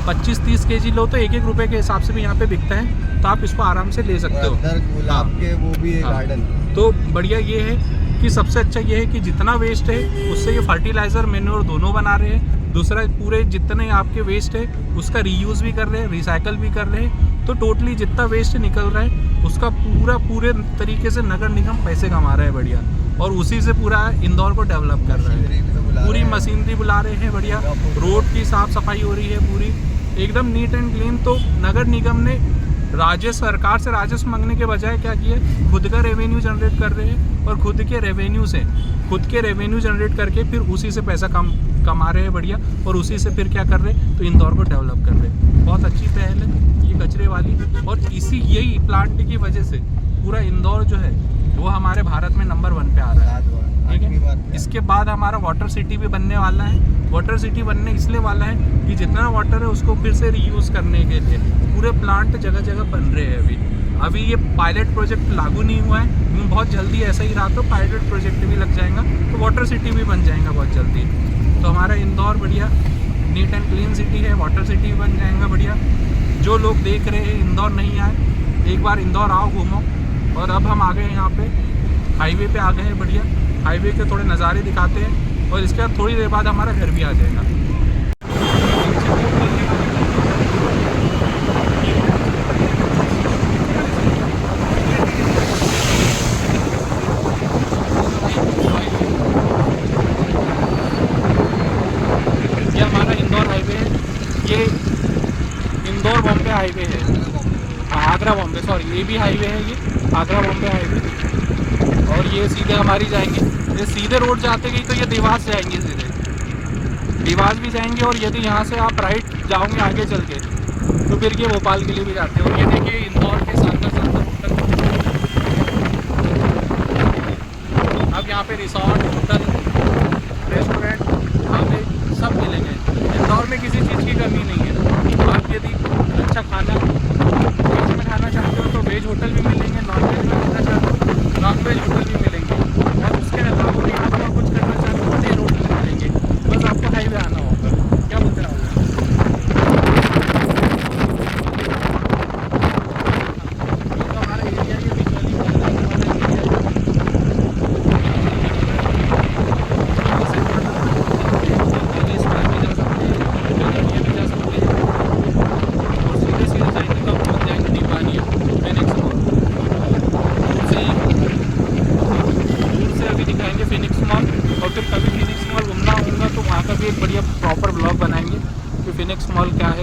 25-30 केजी लो तो 1-1 रुपये के हिसाब से भी यहाँ पे बिकता है, तो आप इसको आराम से ले सकते हो। गुलाब के वो भी है गार्डन। तो बढ़िया ये है कि सबसे अच्छा ये है कि जितना वेस्ट है उससे ये फर्टिलाइज़र मैन्योर दोनों बना रहे हैं। दूसरा, पूरे जितने आपके वेस्ट है उसका रीयूज़ भी कर रहे हैं, रिसाइकल भी कर रहे हैं। तो टोटली जितना वेस्ट निकल रहा है उसका पूरे तरीके से नगर निगम पैसे कमा रहा है बढ़िया, और उसी से पूरा इंदौर को डेवलप कर रहा है। पूरी मशीनरी बुला रहे हैं बढ़िया, रोड की साफ़ सफाई हो रही है पूरी एकदम नीट एंड क्लीन। तो नगर निगम ने सरकार से राजस्व मांगने के बजाय क्या किया, खुद का रेवेन्यू जनरेट कर रहे हैं, और खुद के रेवेन्यू जनरेट करके फिर उसी से पैसा कमा रहे हैं बढ़िया, और उसी से फिर क्या कर रहे हैं, तो इंदौर को डेवलप कर रहे हैं। बहुत अच्छी पहल है ये कचरे वाली, और यही प्लांट की वजह से पूरा इंदौर जो है वो हमारे भारत में नंबर 1 पे आ रहा है, ठीक है। इसके बाद हमारा वाटर सिटी भी बनने वाला है। वाटर सिटी बनने इसलिए वाला है कि जितना वाटर है उसको फिर से रीयूज़ करने के लिए पूरे प्लांट जगह जगह बन रहे हैं। अभी ये पायलट प्रोजेक्ट लागू नहीं हुआ है, बहुत जल्दी ऐसा ही रहा तो पायलट प्रोजेक्ट भी लग जाएगा, तो वाटर सिटी भी बन जाएगा बहुत जल्दी। तो हमारा इंदौर बढ़िया नीट एंड क्लीन सिटी है, वाटर सिटी भी बन जाएगा बढ़िया। जो लोग देख रहे हैं इंदौर नहीं आए, एक बार इंदौर आओ, घूमो। और अब हम आ गए यहाँ पे हाईवे पे आ गए हैं बढ़िया, हाईवे के थोड़े नज़ारे दिखाते हैं, और इसके बाद थोड़ी देर बाद हमारा घर भी आ जाएगा। ये हमारा इंदौर हाईवे है, ये इंदौर बॉम्बे हाईवे है, आगरा बॉम्बे, सॉरी ये भी हाईवे है, ये आगरा बॉम्बे हाईवे। और ये सीधे हमारी जाएंगे, ये सीधे रोड जाते गई तो ये देवास जाएंगे, सीधे देवास भी जाएंगे। और यदि यहाँ से आप राइट जाओगे आगे चल के तो फिर ये भोपाल के लिए भी जाते हो। ये देखिए इंदौर के सागर होटल, अब यहाँ पे रिसोर्ट, होटल, रेस्टोरेंट, ढाबे सब मिलेंगे। इंदौर में किसी चीज़ की कमी नहीं है। आप यदि अच्छा खाना वेज में खाना चाहते हो तो वेज होटल भी मिलेंगे, नॉन वेज में खाना चाहते हो नॉन वेज होटल भी मिलेंगे, और उसके अलावा भी आप और कुछ करना चाहते हो तो होटल मिलेंगे। बस आपको हाईवे आना होगा। क्या बोलते हैं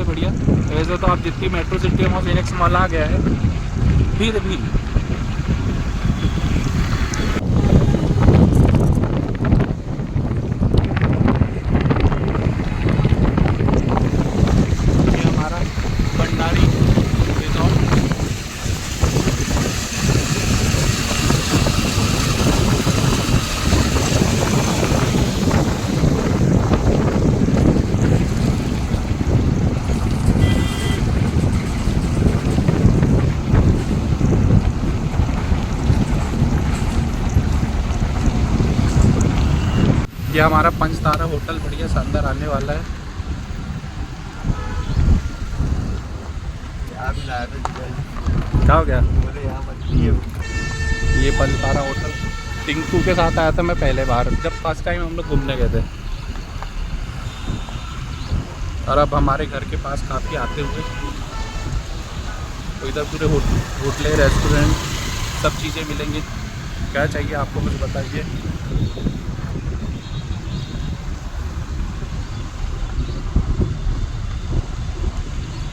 बढ़िया। वैसे तो आप जितनी मेट्रो सिटी में फिनिक्स मॉल आ गया है, फिर भी ये हमारा भंडारी रिजॉर्ट। ये हमारा पंचतारा होटल बढ़िया शानदार आने वाला है। यहाँ भी लाया था जीजा जी, क्या हो गया? बोले यहाँ मछली है। ये पंचतारा होटल टिंकू के साथ आया था मैं पहले बार, जब फर्स्ट टाइम हम लोग घूमने गए थे। और अब हमारे घर के पास काफ़ी आते हुए तो इधर पूरे होटलें रेस्टोरेंट सब चीज़ें मिलेंगी। क्या चाहिए आपको मुझे बताइए।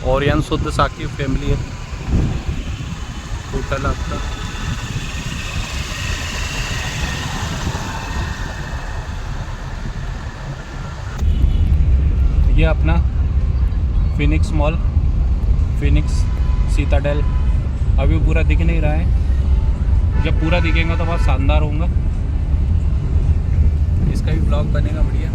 ओरियन शुद्ध साकी फैमिली है होटल आपका। ये अपना फिनिक्स मॉल, फिनिक्स सीताडेल अभी पूरा दिख नहीं रहा है, जब पूरा दिखेगा तो बहुत शानदार होगा। इसका भी ब्लॉग बनेगा बढ़िया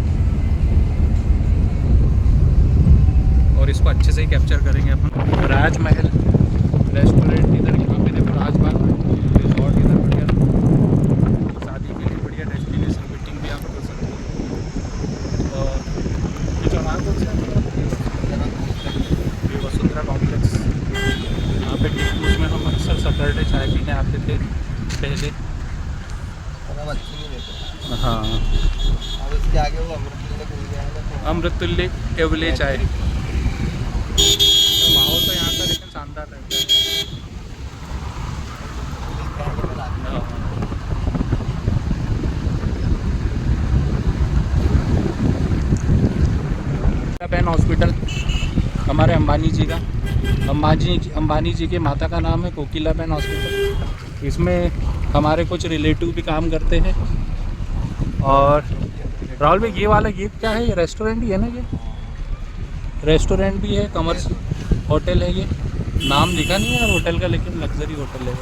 और इसको अच्छे से ही कैप्चर करेंगे अपन। राजमहल रेस्टोरेंट इधर, यहाँ पे देखो राजबाग रिजॉर्ट इधर बढ़िया, शादी के लिए बढ़िया डेस्टिनेशन, मीटिंग भी यहाँ पर कर सकते हो। और ये चौराहा कौन सा है? ये वसुंधरा कॉम्प्लेक्स। यहाँ पे टिक्टूस में हम अक्सर सैटरडे चाय पीने आते थे पहले। हम अच्छी नहीं लेते। हाँ, अब इसके आगे वो अमृततुल्य खुल गया है ना, तो अमृततुल्य केवले चाय। तो माहौल तो यहाँ का लेकिन शानदार रहता है। हाँ। पेन हॉस्पिटल हमारे अंबानी जी का, अंबानी जी के माता का नाम है कोकिलाबेन हॉस्पिटल। इसमें हमारे कुछ रिलेटिव भी काम करते हैं। और राहुल भाई ये वाला ये क्या है? ये रेस्टोरेंट ही है ना? ये रेस्टोरेंट भी है, कमर्शियल होटल है। ये नाम लिखा नहीं है होटल का, लेकिन लग्जरी होटल है।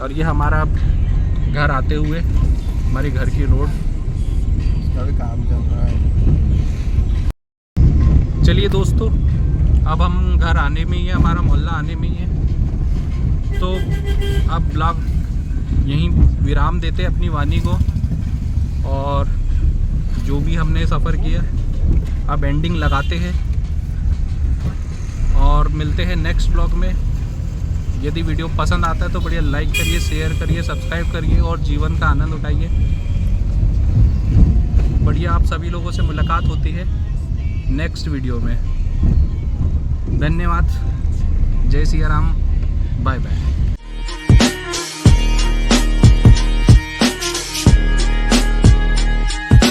और ये हमारा घर आते हुए हमारे घर की रोड, उसका भी काम चल रहा है। चलिए दोस्तों, अब हम घर आने में ही है, हमारा मोहल्ला आने में ही है। तो अब ब्लॉग यहीं विराम देते अपनी वाणी को, और जो भी हमने सफ़र किया अब एंडिंग लगाते हैं और मिलते हैं नेक्स्ट ब्लॉग में। यदि वीडियो पसंद आता है तो बढ़िया लाइक करिए, शेयर करिए, सब्सक्राइब करिए और जीवन का आनंद उठाइए। बढ़िया आप सभी लोगों से मुलाकात होती है नेक्स्ट वीडियो में। धन्यवाद। जय सिया राम। Bye bye.